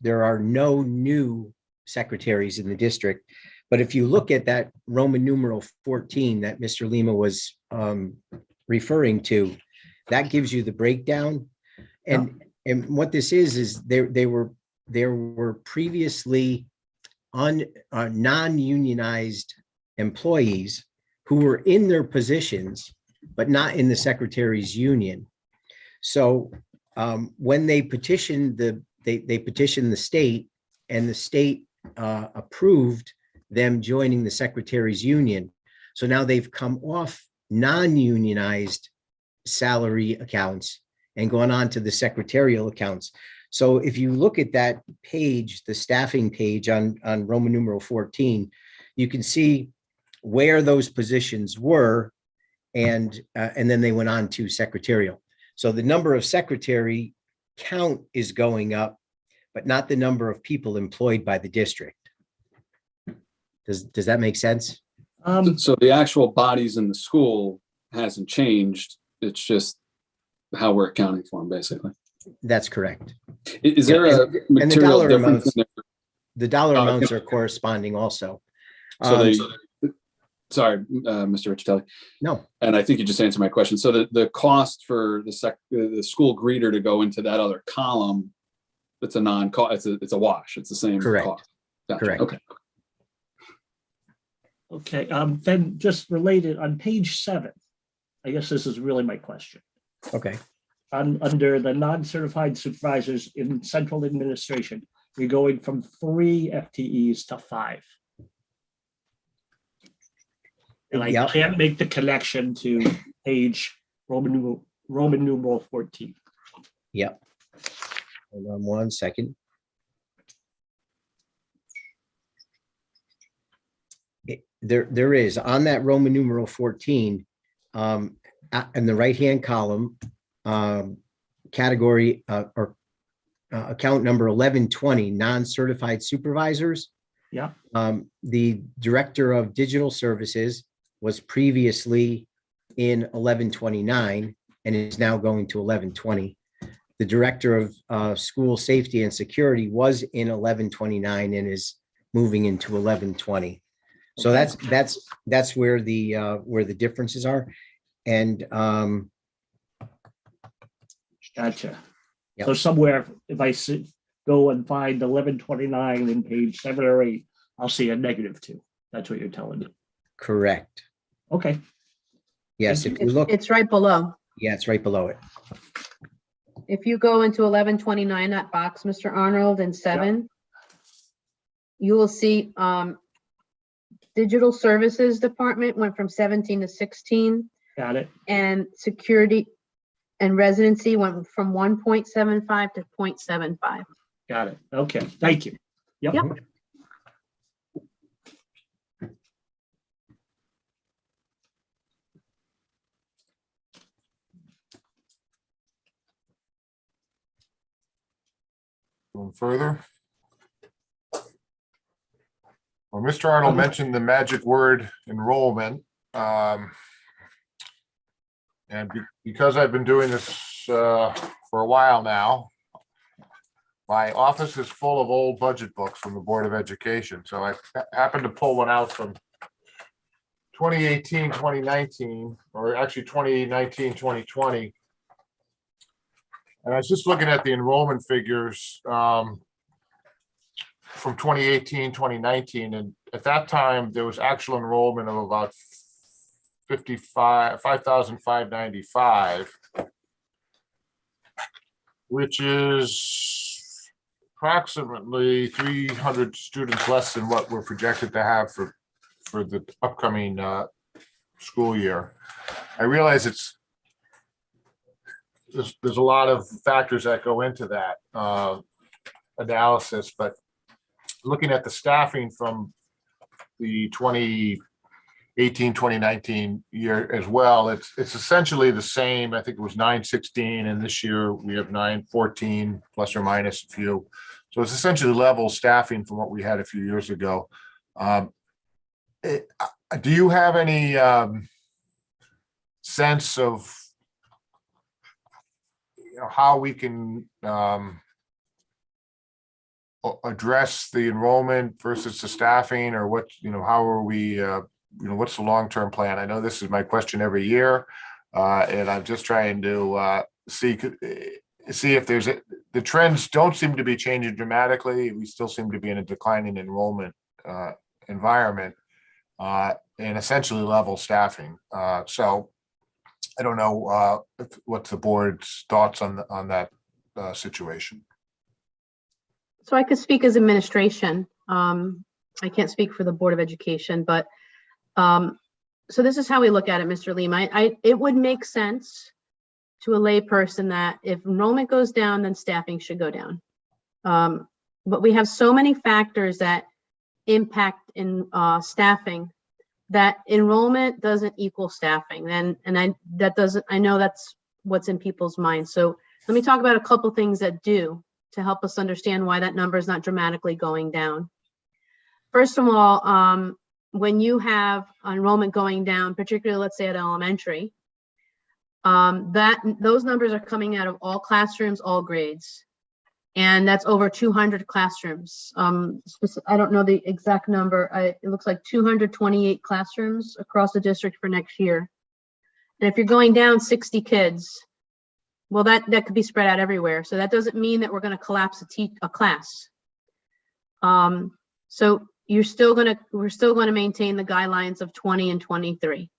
there are no new secretaries in the district. But if you look at that Roman numeral 14 that Mr. Lima was referring to, that gives you the breakdown. And what this is there were previously non-unionized employees who were in their positions, but not in the secretary's union. So when they petitioned they petitioned the state, and the state approved them joining the secretary's union. So now they've come off non-unionized salary accounts and gone on to the secretarial accounts. So if you look at that page, the staffing page on Roman numeral 14, you can see where those positions were, and then they went on to secretarial. So the number of secretary count is going up, but not the number of people employed by the district. Does that make sense? So the actual bodies in the school hasn't changed. It's just how we're accounting for them, basically. That's correct. Is there a And the material dollar difference amounts, in there? the dollar Oh, amounts are corresponding also. So sorry, Mr. Riccitelli, No, and I think you just answered my question. So the cost for the school greeter to go into that other column, it's a non-cost, it's a wash. It's the same Correct. cost. Gotcha. Correct. Okay. Okay, then just related on page 7, I guess this is really my question. okay. Under the non-certified supervisors in central administration, you're going from 3 FTEs to 5. And I Yep. can't make the connection to page Roman numeral 14. Yep. Hold on one second. There is on that Roman numeral 14, in the right-hand column, category or account number 1120, non-certified supervisors. Yeah. The director of digital services was previously in 1129 and is now going to 1120. The director of school safety and security was in 1129 and is moving into 1120. So Okay. that's where the differences are. And Gotcha. Yep. So somewhere, if I go and find 1129 in page 7 or 8, I'll see a -2. That's what you're telling me. correct. Okay. Yes, Thank if you look, It's right below. yeah, it's right below it. If you go into 1129, that box, Mr. Arnold, in 7, you will see digital services department went from 17 to 16, Got it. and security and residency went from 1.75 to 0.75. Got it. Okay. Thank you. Yep. Yep. Going further. Well, Mr. Arnold mentioned the magic word enrollment. And because I've been doing this for a while now, my office is full of old budget books from the Board of Education. So I happened to pull one out from 2018, 2019, or actually 2019, 2020. And I was just looking at the enrollment figures from 2018, 2019, and at that time, there was actual enrollment of about 5,595, which is approximately 300 students less than what we're projected to have for the upcoming school year. I realize there's a lot of factors that go into that analysis, but looking at the staffing from the 2018, 2019 year as well, it's essentially the same. I think it was 916, and this year we have 914 plus or minus a few. So it's essentially level staffing from what we had a few years ago. Do you have any sense of how we can address the enrollment versus the staffing, or what, how are we, what's the long-term plan? I know this is my question every year, and I'm just trying to see if the trends don't seem to be changing dramatically. We still seem to be in a declining enrollment environment, and essentially level staffing. So I don't know what's the board's thoughts on that situation. So I could speak as administration. I can't speak for the Board of Education, but so this is how we look at it, Mr. Lima. It would make sense to a lay person that if enrollment goes down, then staffing should go down. But we have so many factors that impact in staffing that enrollment doesn't equal staffing. I know that's what's in people's minds. So let me talk about a couple things that do to help us understand why that number is not dramatically going down. First of all, when you have enrollment going down, particularly let's say at elementary, those numbers are coming out of all classrooms, all grades, and that's over 200 classrooms. I don't know the exact number. It looks like 228 classrooms across the district for next year. And if you're going down 60 kids, well, that could be spread out everywhere. So that doesn't mean that we're going to collapse a class. So we're still going to maintain the guidelines of 20 and 23.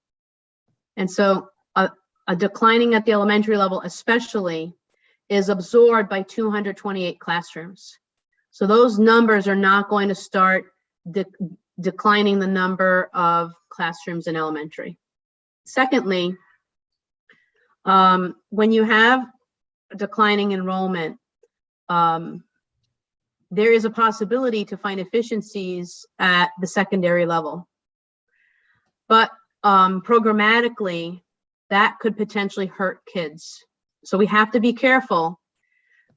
And so a declining at the elementary level, especially, is absorbed by 228 classrooms. So those numbers are not going to start declining the number of classrooms in elementary. Secondly, when you have declining enrollment, there is a possibility to find efficiencies at the secondary level. But programmatically, that could potentially hurt kids. So we have to be careful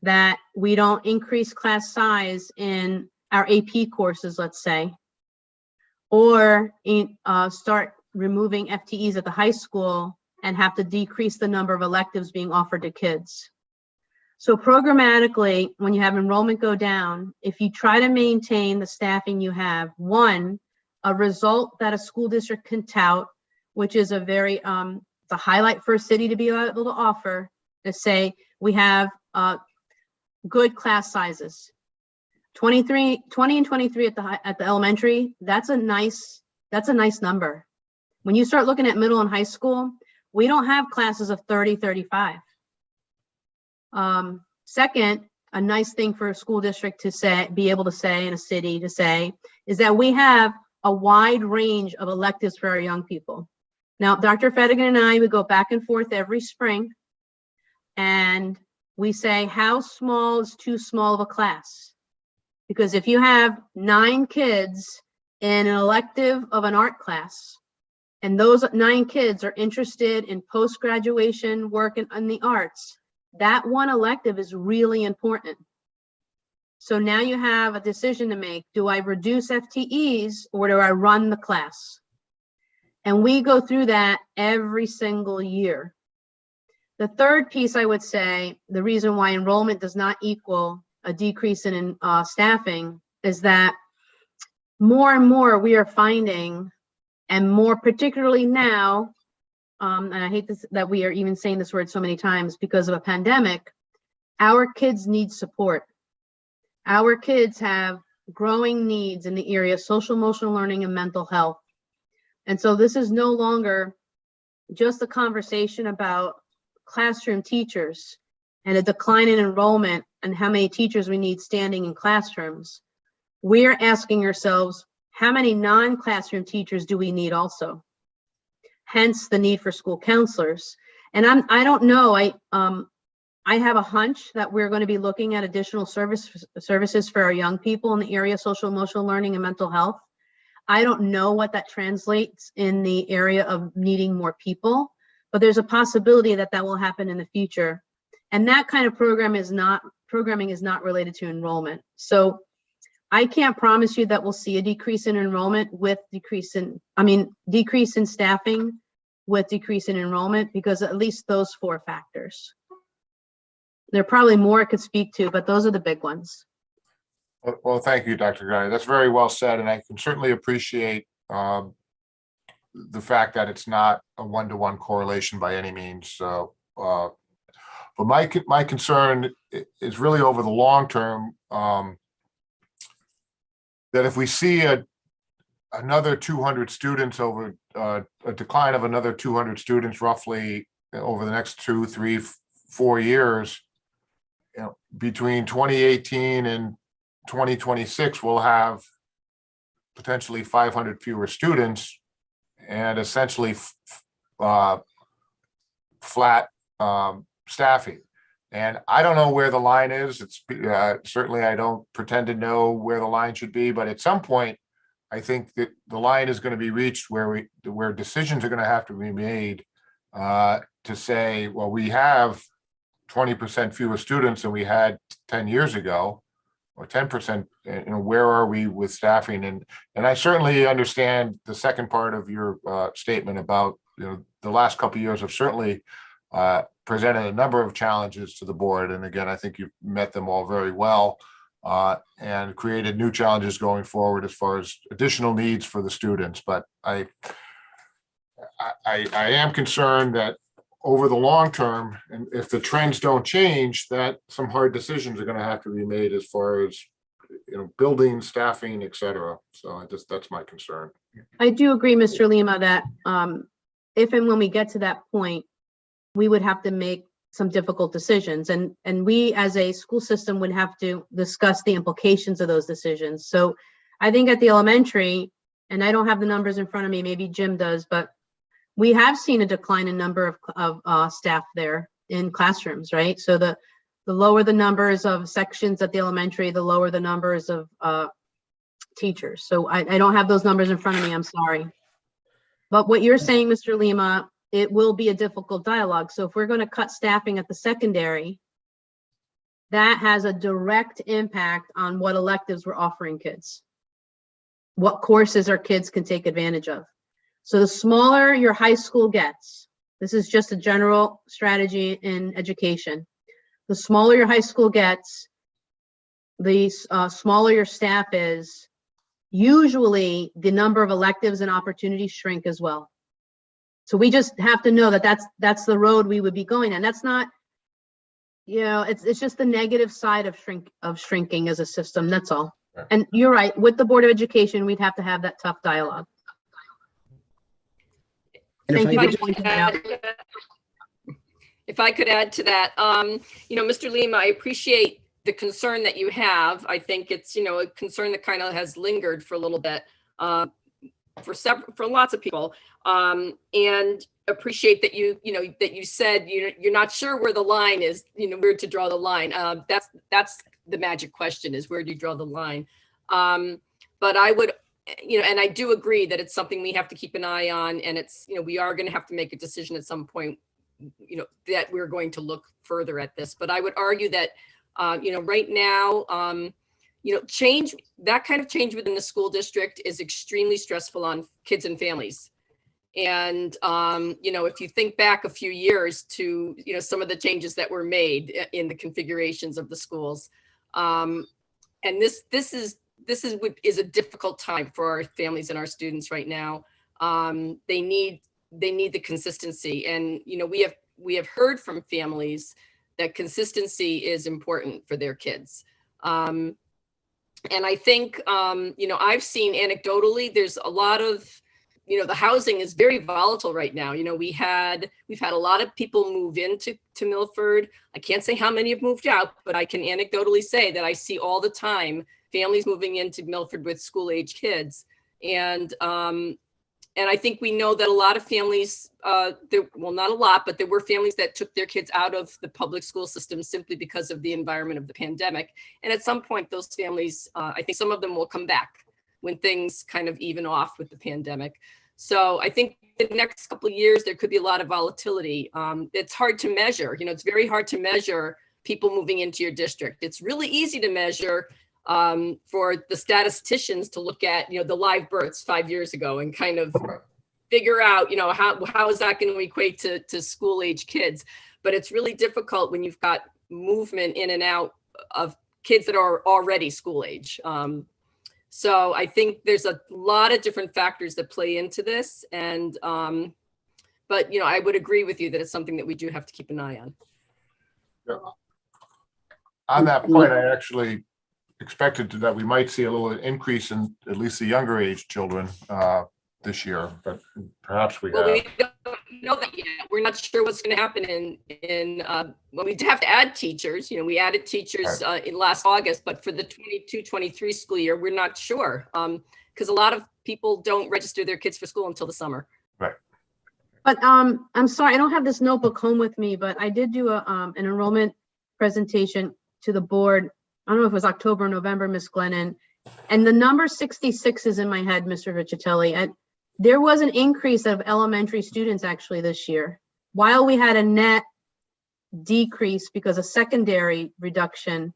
that we don't increase class size in our AP courses, let's say, or start removing FTEs at the high school and have to decrease the number of electives being offered to kids. So programmatically, when you have enrollment go down, if you try to maintain the staffing you have, one, a result that a school district can tout, which is a very, it's a highlight for a city to be able to offer, to say we have good class sizes. 20 and 23 at the elementary, that's a nice number. When you start looking at middle and high school, we don't have classes of 30, 35. Second, a nice thing for a school district to say, be able to say, in a city to say, is that we have a wide range of electives for our young people. Now, Dr. Fedigan and I would go back and forth every spring, and we say, how small is too small of a class? Because if you have 9 kids in an elective of an art class, and those 9 kids are interested in post-graduation work in the arts, that one elective is really important. So now you have a decision to make. Do I reduce FTEs or do I run the class? And we go through that every single year. The third piece, I would say, the reason why enrollment does not equal a decrease in staffing is that more and more we are finding, and more particularly now, and I hate this, that we are even saying this word so many times because of a pandemic, our kids need support. Our kids have growing needs in the area of social emotional learning and mental health. And so this is no longer just a conversation about classroom teachers and a decline in enrollment and how many teachers we need standing in classrooms. We're asking ourselves, how many non-classroom teachers do we need also? Hence the need for school counselors. And I don't know, I have a hunch that we're going to be looking at additional services for our young people in the area of social emotional learning and mental health. I don't know what that translates in the area of needing more people, but there's a possibility that that will happen in the future. And that kind of programming is not related to enrollment. So I can't promise you that we'll see a decrease in enrollment with decrease in staffing with decrease in enrollment, because at least those 4 factors. There are probably more I could speak to, but those are the big ones. Well, thank you, Dr. Guy. That's very well said, and I can certainly appreciate the fact that it's not a one-to-one correlation by any means. So, but my concern is really over the long term, that if we see another 200 students over a decline of another 200 students roughly over the next 2, 3, 4 years, between 2018 and 2026, we'll have potentially 500 fewer students and essentially flat staffing. And I don't know where the line is. It's certainly I don't pretend to know where the line should be, but at some point, I think that the line is going to be reached where decisions are going to have to be made to say, well, we have 20% fewer students than we had 10 years ago, or 10%. Where are we with staffing? And I certainly understand the second part of your statement about the last couple of years have certainly presented a number of challenges to the board. And again, I think you've met them all very well and created new challenges going forward as far as additional needs for the students. But I am concerned that over the long term, and if the trends don't change, that some hard decisions are going to have to be made as far as building, staffing, et cetera. So that's my concern. I do agree, Mr. Lima, that if and when we get to that point, we would have to make some difficult decisions. And we as a school system would have to discuss the implications of those decisions. So I think at the elementary, and I don't have the numbers in front of me, maybe Jim does, but we have seen a decline in number of staff there in classrooms, right? So the lower the numbers of sections at the elementary, the lower the numbers of teachers. So I don't have those numbers in front of me, I'm sorry. But what you're saying, Mr. Lima, it will be a difficult dialogue. So if we're going to cut staffing at the secondary, that has a direct impact on what electives we're offering kids, what courses our kids can take advantage of. So the smaller your high school gets, this is just a general strategy in education. The smaller your high school gets, the smaller your staff is. Usually the number of electives and opportunities shrink as well. So we just have to know that that's the road we would be going. And that's not, it's just the negative side of shrinking as a system. That's all. Right. And you're right, with the Board of Education, we'd have to have that tough dialogue. And Thank if you I for could pointing that out. If I could add to that, Mr. Lima, I appreciate the concern that you have. I think it's, a concern that kind of has lingered for a little bit for lots of people, and appreciate that you said you're not sure where the line is, where to draw the line. That's the magic question, is where do you draw the line? But I would, and I do agree that it's something we have to keep an eye on, and it's, we are going to have to make a decision at some point, that we're going to look further at this. But I would argue that, right now, change, that kind of change within the school district is extremely stressful on kids and families. And, if you think back a few years to, some of the changes that were made in the configurations of the schools, and this is a difficult time for our families and our students right now. They need the consistency, and we have heard from families that consistency is important for their kids. And I think I've seen anecdotally, there's a lot of the housing is very volatile right now. We've had a lot of people move into Milford. I can't say how many have moved out, but I can anecdotally say that I see all the time families moving into Milford with school age kids. And I think we know that a lot of families, not a lot, but there were families that took their kids out of the public school system simply because of the environment of the pandemic. And at some point, those families, I think some of them will come back when things kind of even off with the pandemic. So I think the next couple of years, there could be a lot of volatility. It's hard to measure. It's very hard to measure people moving into your district. It's really easy to measure for the statisticians to look at, the live births 5 years ago and kind of figure out, how is that going to equate to school age kids? But it's really difficult when you've got movement in and out of kids that are already school age. So I think there's a lot of different factors that play into this. And, but, you know, I would agree with you that it's something that we do have to keep an eye on. On that point, I actually expected that we might see a little increase in at least the younger age children this year, but perhaps we Well, have. we don't know that yet. We're not sure what's going to happen well, we have to add teachers. You know, we added teachers in last August, but for the 22-23 school year, we're not sure because a lot of people don't register their kids for school until the summer. Right. But I'm sorry, I don't have this notebook home with me, but I did do an enrollment presentation to the board. I don't know if it was October or November, Ms. Glennon, and the number 66 is in my head, Mr. Riccitelli. And there was an increase of elementary students actually this year, while we had a net decrease because of secondary reduction.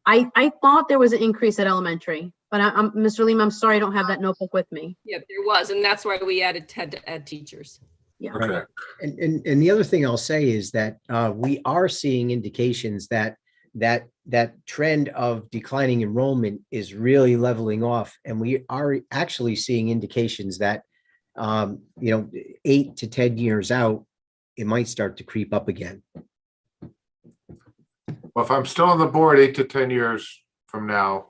I thought there was an increase at elementary, but Mr. Lima, I'm sorry, I don't have that notebook with me. Yeah, there was, and that's why we had to add teachers. Yeah. Okay. And the other thing I'll say is that we are seeing indications that trend of declining enrollment is really leveling off. And we are actually seeing indications that, 8 to 10 years out, it might start to creep up again. Well, if I'm still on the board 8 to 10 years from now,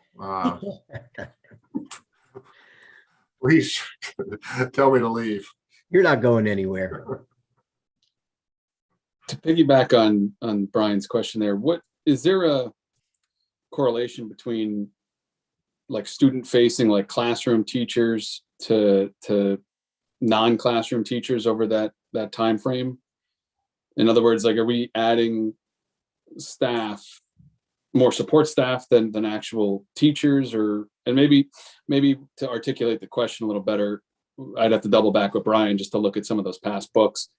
please tell me to leave. You're not going anywhere. To piggyback on Brian's question there, what is there a correlation between like student facing like classroom teachers to non-classroom teachers over that time frame? In other words, like, are we adding staff, more support staff than actual teachers? And maybe to articulate the question a little better, I'd have to double back with Brian just to look at some of those past books.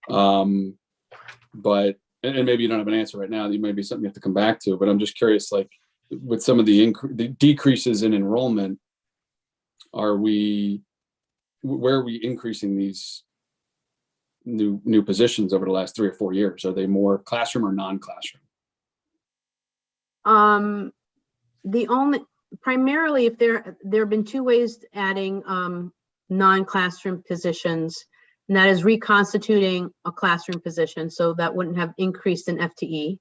But maybe you don't have an answer right now. That may be something you have to come back to. But I'm just curious, like with some of the decreases in enrollment, where are we increasing these new positions over the last 3 or 4 years? Are they more classroom or non-classroom? Primarily, if there have been 2 ways to adding non-classroom positions, and that is reconstituting a classroom position, so that wouldn't have increased in FTE.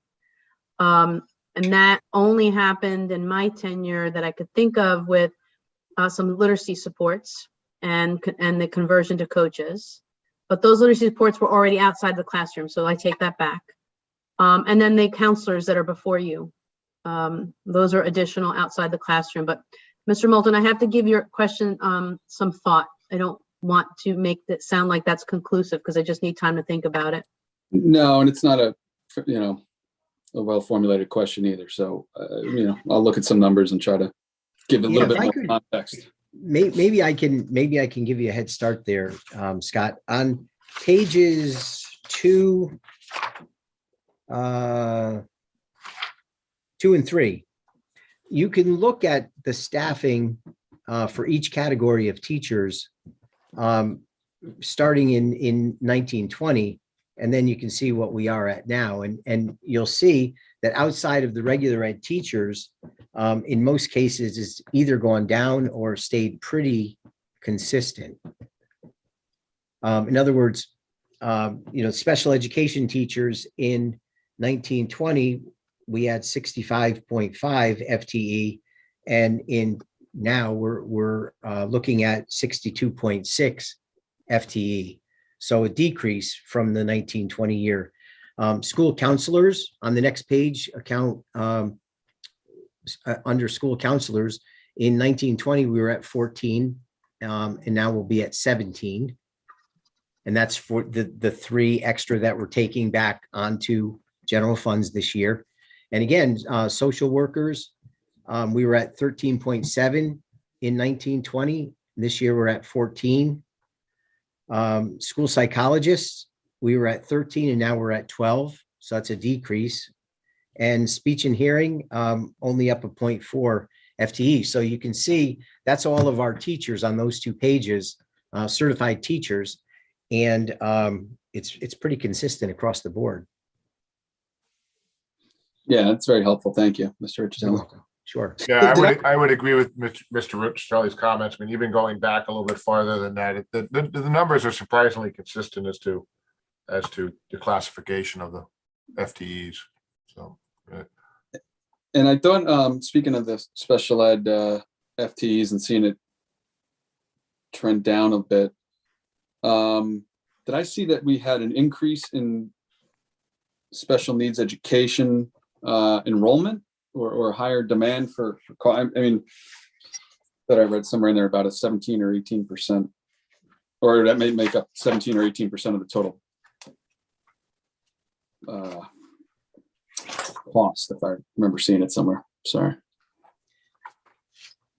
And that only happened in my tenure that I could think of with some literacy supports and the conversion to coaches. But those literacy supports were already outside the classroom, so I take that back. And then the counselors that are before you. Those are additional outside the classroom. But Mr. Moulton, I have to give your question some thought. I don't want to make it sound like that's conclusive because I just need time to think about it. No, and it's not a well-formulated question either. So, I'll look at some numbers and try to give it a little bit more context. Maybe I can give you a head start there, Scott. On pages 2 and 3, you can look at the staffing for each category of teachers starting in 1920, and then you can see what we are at now. And you'll see that outside of the regular ed teachers, in most cases, is either gone down or stayed pretty consistent. In other words, special education teachers in 1920, we had 65.5 FTE, and now we're looking at 62.6 FTE. So a decrease from the 1920 year. School counselors on the next page account under school counselors in 1920, we were at 14, and now we'll be at 17. And that's for the 3 extra that we're taking back onto general funds this year. And again, social workers, we were at 13.7 in 1920. This year we're at 14. School psychologists, we were at 13 and now we're at 12. So that's a decrease. And speech and hearing, only up a 0.4 FTE. So you can see that's all of our teachers on those 2 pages, certified teachers. And it's pretty consistent across the board. Yeah, that's very helpful. Thank you, Mr. You're Richardson. welcome. Sure. Yeah, Did I would agree with Mr. Ricciarelli's comments. I mean, even going back a little bit farther than that, the numbers are surprisingly consistent as to the classification of the FTEs. So, And I thought, speaking of the special ed FTEs and seeing it trend down a bit, did I see that we had an increase in special needs education enrollment or higher demand for I mean, that I read somewhere in there about a 17 or 18%, or that may make up 17 or 18% of the total cost, if I remember seeing it somewhere. Sorry.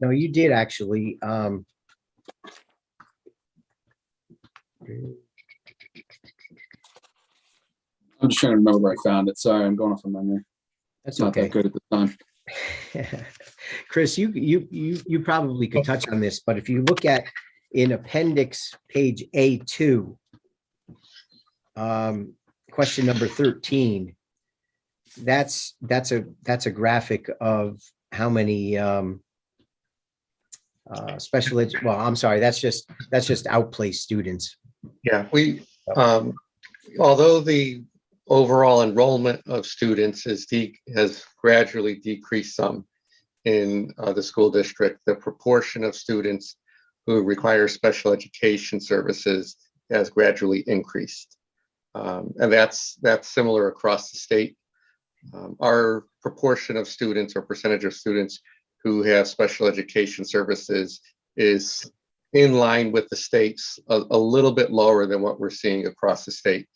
No, you did actually. I'm just trying to remember where I found it. Sorry, I'm going off of memory. That's It's not okay. that good at the time. Chris, you probably could touch on this, but if you look at in appendix page A2, question number 13, that's a graphic of how many special ed. Well, I'm sorry, that's just outplaced students. Yeah, although the overall enrollment of students has gradually decreased some in the school district, the proportion of students who require special education services has gradually increased. And that's similar across the state. Our proportion of students or percentage of students who have special education services is in line with the states, a little bit lower than what we're seeing across the state,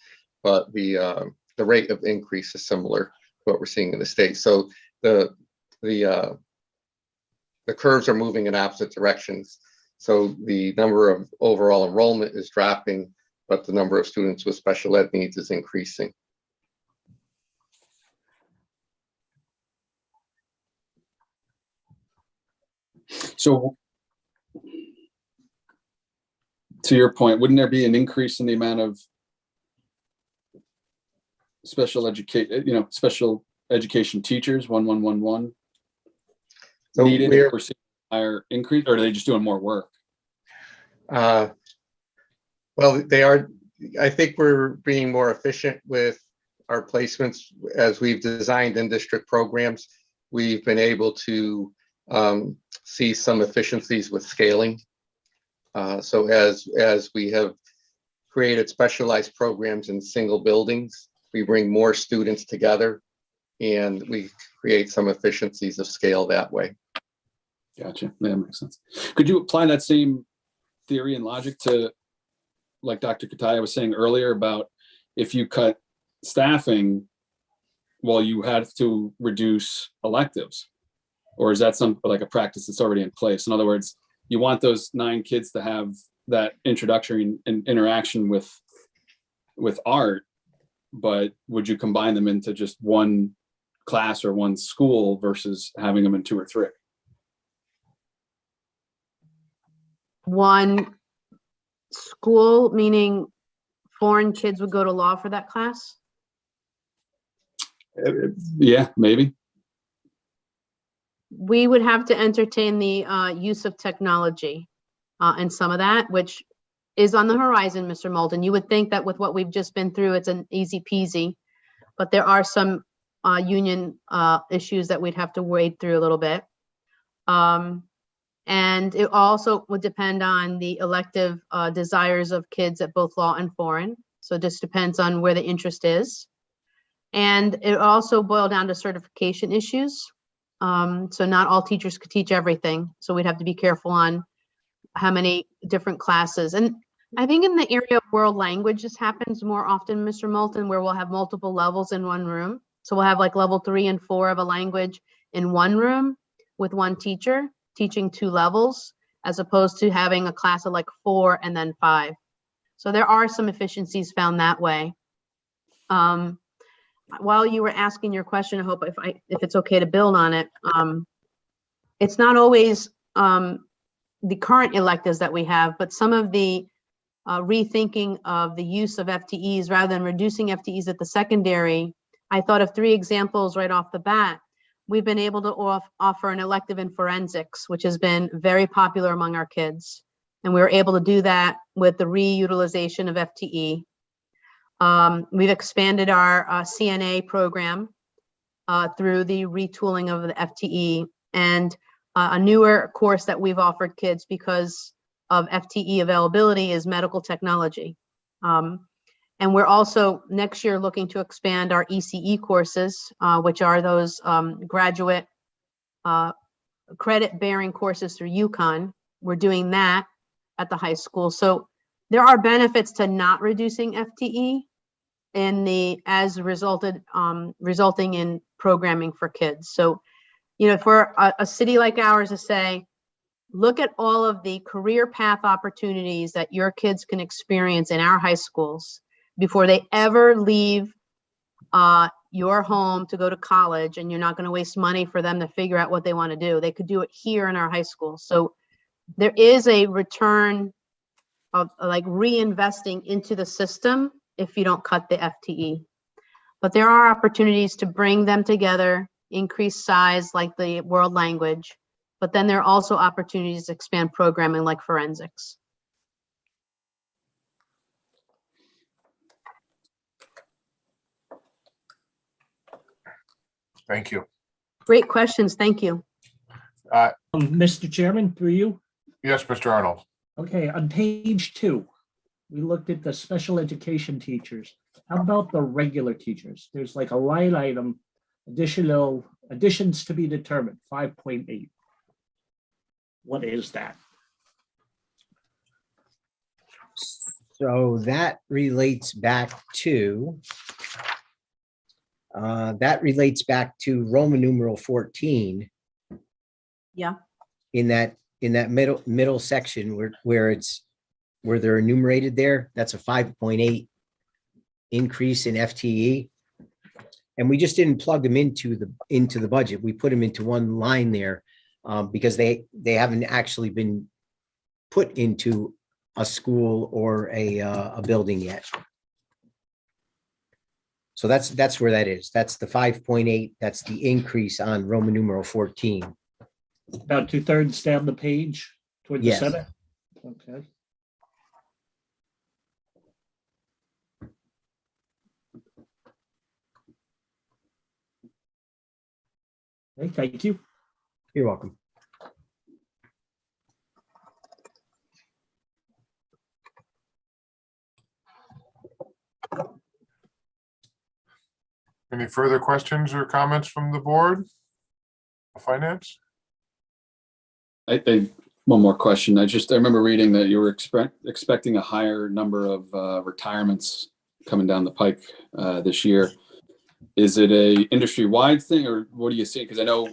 but the rate of increase is similar to what we're seeing in the state. So the curves are moving in opposite directions. So the number of overall enrollment is dropping, but the number of students with special ed needs is increasing. So to your point, wouldn't there be an increase in the amount of special education teachers, 1111 So needed if we're seeing a higher increase, or are they just doing more work? Well, they are. I think we're being more efficient with our placements as we've designed in-district programs. We've been able to see some efficiencies with scaling. So as we have created specialized programs in single buildings, we bring more students together and we create some efficiencies of scale that way. Gotcha. That makes sense. Could you apply that same theory and logic to, like Dr. Kataya was saying earlier, about if you cut staffing, well, you had to reduce electives? Or is that like a practice that's already in place? In other words, you want those 9 kids to have that introductory and interaction with art, but would you combine them into just one class or one school versus having them in 2 or 3? One school, meaning foreign kids would go to law for that class? Yeah, maybe. We would have to entertain the use of technology and some of that, which is on the horizon, Mr. Moulton. You would think that with what we've just been through, it's an easy peasy, but there are some union issues that we'd have to wade through a little bit. And it also would depend on the elective desires of kids at both law and foreign. So it just depends on where the interest is. And it also boiled down to certification issues. So not all teachers could teach everything. So we'd have to be careful on how many different classes. And I think in the area of world language, this happens more often, Mr. Moulton, where we'll have multiple levels in one room. So we'll have like level 3 and 4 of a language in one room with one teacher teaching 2 levels, as opposed to having a class of like 4 and then 5. So there are some efficiencies found that way. While you were asking your question, I hope if it's okay to build on it, it's not always the current electives that we have, but some of the rethinking of the use of FTEs rather than reducing FTEs at the secondary I thought of 3 examples right off the bat. We've been able to offer an elective in forensics, which has been very popular among our kids. And we were able to do that with the reutilization of FTE. We've expanded our CNA program through the retooling of the FTE, and a newer course that we've offered kids because of FTE availability is medical technology. And we're also next year looking to expand our ECE courses, which are those graduate credit-bearing courses through UConn. We're doing that at the high school. So there are benefits to not reducing FTE resulting in programming for kids. So, you know, for a city like ours to say, look at all of the career path opportunities that your kids can experience in our high schools before they ever leave your home to go to college, and you're not going to waste money for them to figure out what they want to do. They could do it here in our high school. So there is a return of like reinvesting into the system if you don't cut the FTE. But there are opportunities to bring them together, increase size like the world language, but then there are also opportunities to expand programming like forensics. Thank you. Great questions, thank you. Mr. Chairman, through you. Yes, Mr. Arnold. Okay, on page 2, we looked at the special education teachers. How about the regular teachers? There's like a line item, additions to be determined, 5.8. What is that? So that relates back to Roman numeral 14. Yeah. In that middle section where they're enumerated there, that's a 5.8 increase in FTE. And we just didn't plug them into the budget. We put them into one line there because they haven't actually been put into a school or a building yet. So that's where that is. That's the 5.8. That's the increase on Roman numeral 14. About 2/3 down the page toward the Yes. center. Okay. Okay, thank you. You're welcome. Any further questions or comments from the board of finance? One more question. I remember reading that you were expecting a higher number of retirements coming down the pike this year. Is it a industry-wide thing, or what do you see? Because I know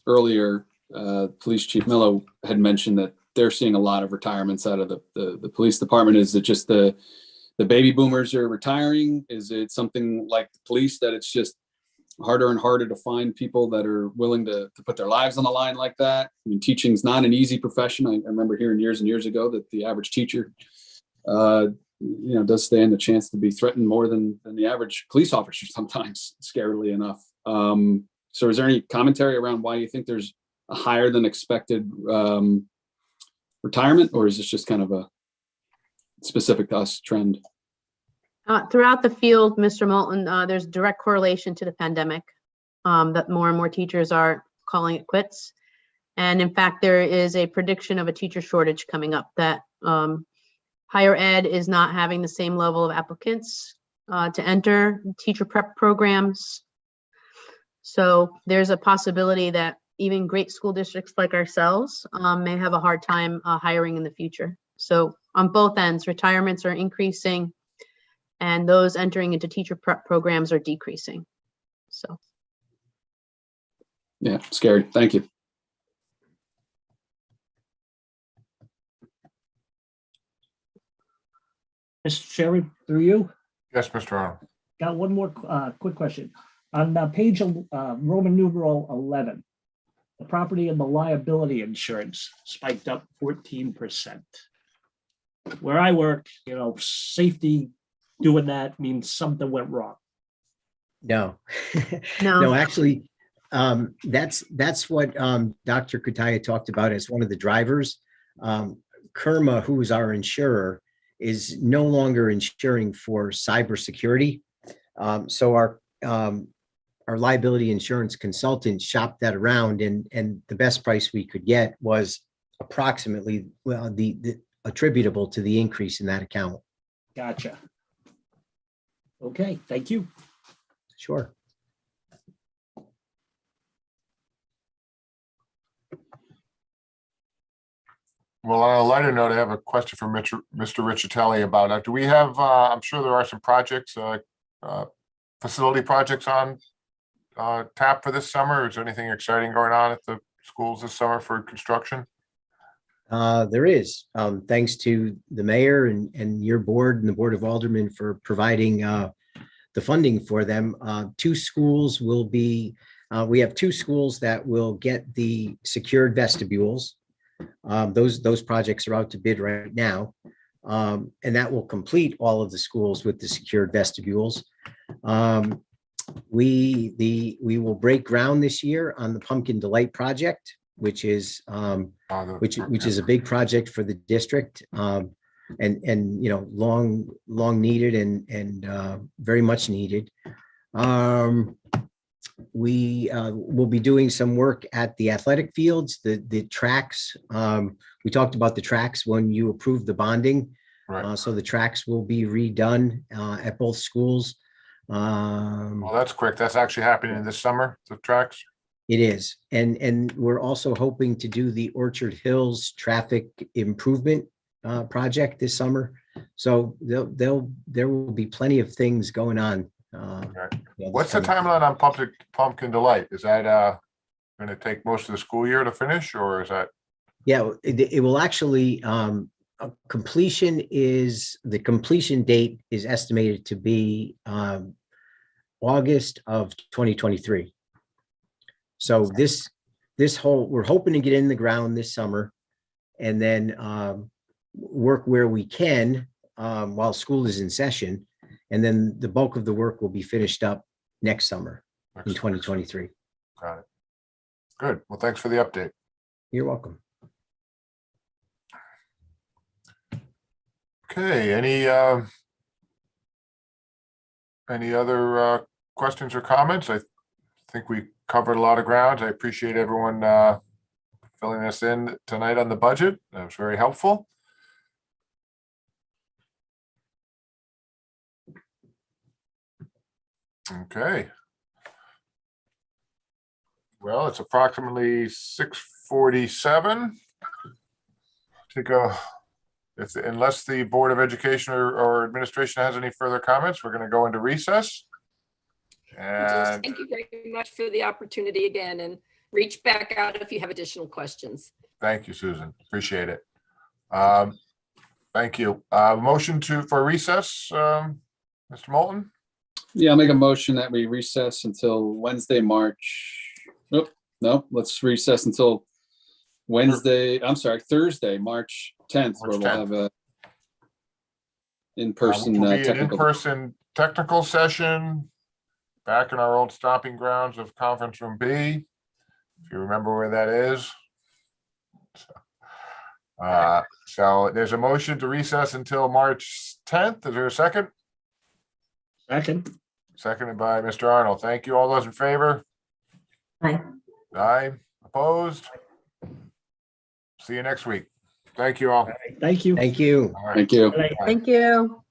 earlier, Police Chief Millo had mentioned that they're seeing a lot of retirements out of the police department. Is it just the baby boomers are retiring? Is it something like the police that it's just harder and harder to find people that are willing to put their lives on the line like that? I mean, teaching's not an easy profession. I remember hearing years and years ago that the average teacher, does stand a chance to be threatened more than the average police officer sometimes, scarily enough. So is there any commentary around why you think there's a higher than expected retirement, or is this just kind of a specific to us trend? Throughout the field, Mr. Moulton, there's direct correlation to the pandemic, that more and more teachers are calling it quits. And in fact, there is a prediction of a teacher shortage coming up, that higher ed is not having the same level of applicants to enter teacher prep programs. So there's a possibility that even great school districts like ourselves may have a hard time hiring in the future. So on both ends, retirements are increasing and those entering into teacher prep programs are decreasing. So. Yeah, scary. Thank you. Mr. Chairman, through you. Yes, Mr. Arnold. Got one more quick question. On page Roman numeral 11, the property and the liability insurance spiked up 14%. Where I work, safety doing that means something went wrong. No. No. No, actually, that's what Dr. Kutaya talked about as one of the drivers. Kerma, who is our insurer, is no longer insuring for cybersecurity. So our liability insurance consultant shopped that around, and the best price we could get was approximately, well, the attributable to the increase in that account. Gotcha. Okay, thank you. Sure. Well, on a lighter note, I have a question for Mr. Riccitelli about it. Do we have, I'm sure there are some projects, facility projects on tap for this summer? Is there anything exciting going on at the schools this summer for construction? There is, thanks to the mayor and your board and the Board of Aldermen for providing the funding for them. Two schools will be, we have two schools that will get the secured vestibules. Those projects are out to bid right now. And that will complete all of the schools with the secured vestibules. We will break ground this year on the Pumpkin Delight project, which is which is a big project for the district, and you know, long needed and very much needed. We will be doing some work at the athletic fields, the tracks. We talked about the tracks when you approved the bonding. Right. So the tracks will be redone at both schools. Well, that's quick. That's actually happening this summer, the tracks. It is. And we're also hoping to do the Orchard Hills traffic improvement project this summer. So there will be plenty of things going on. What's the timeline on Pumpkin Delight? Is that going to take most of the school year to finish, or is that? Yeah, it will actually, the completion date is estimated to be August of 2023. So we're hoping to get in the ground this summer and then work where we can while school is in session. And then the bulk of the work will be finished up next summer in 2023. Got it. Good. Well, thanks for the update. You're welcome. Okay, any other questions or comments? I think we covered a lot of ground. I appreciate everyone filling us in tonight on the budget. That was very helpful. Okay. Well, it's approximately 6:47. Unless the Board of Education or Administration has any further comments, we're going to go into recess. And Thank you very much for the opportunity again, and reach back out if you have additional questions. thank you, Susan. Appreciate it. Thank you. Motion for recess, Mr. Moulton? Yeah, I'll make a motion that we recess until Wednesday, March. Oh, no, let's recess until Thursday, March 10th, where we'll have a in-person Which will be an technical. in-person technical session back in our old stomping grounds of Conference Room B, if you remember where that is. So there's a motion to recess until March 10th. Is there a second? Second. Seconded by Mr. Arnold. Thank you. All those in favor? Aye. Aye. Opposed? See you next week. Thank you all. Thank you. Thank you. All right. Thank you. Good night. Thank you.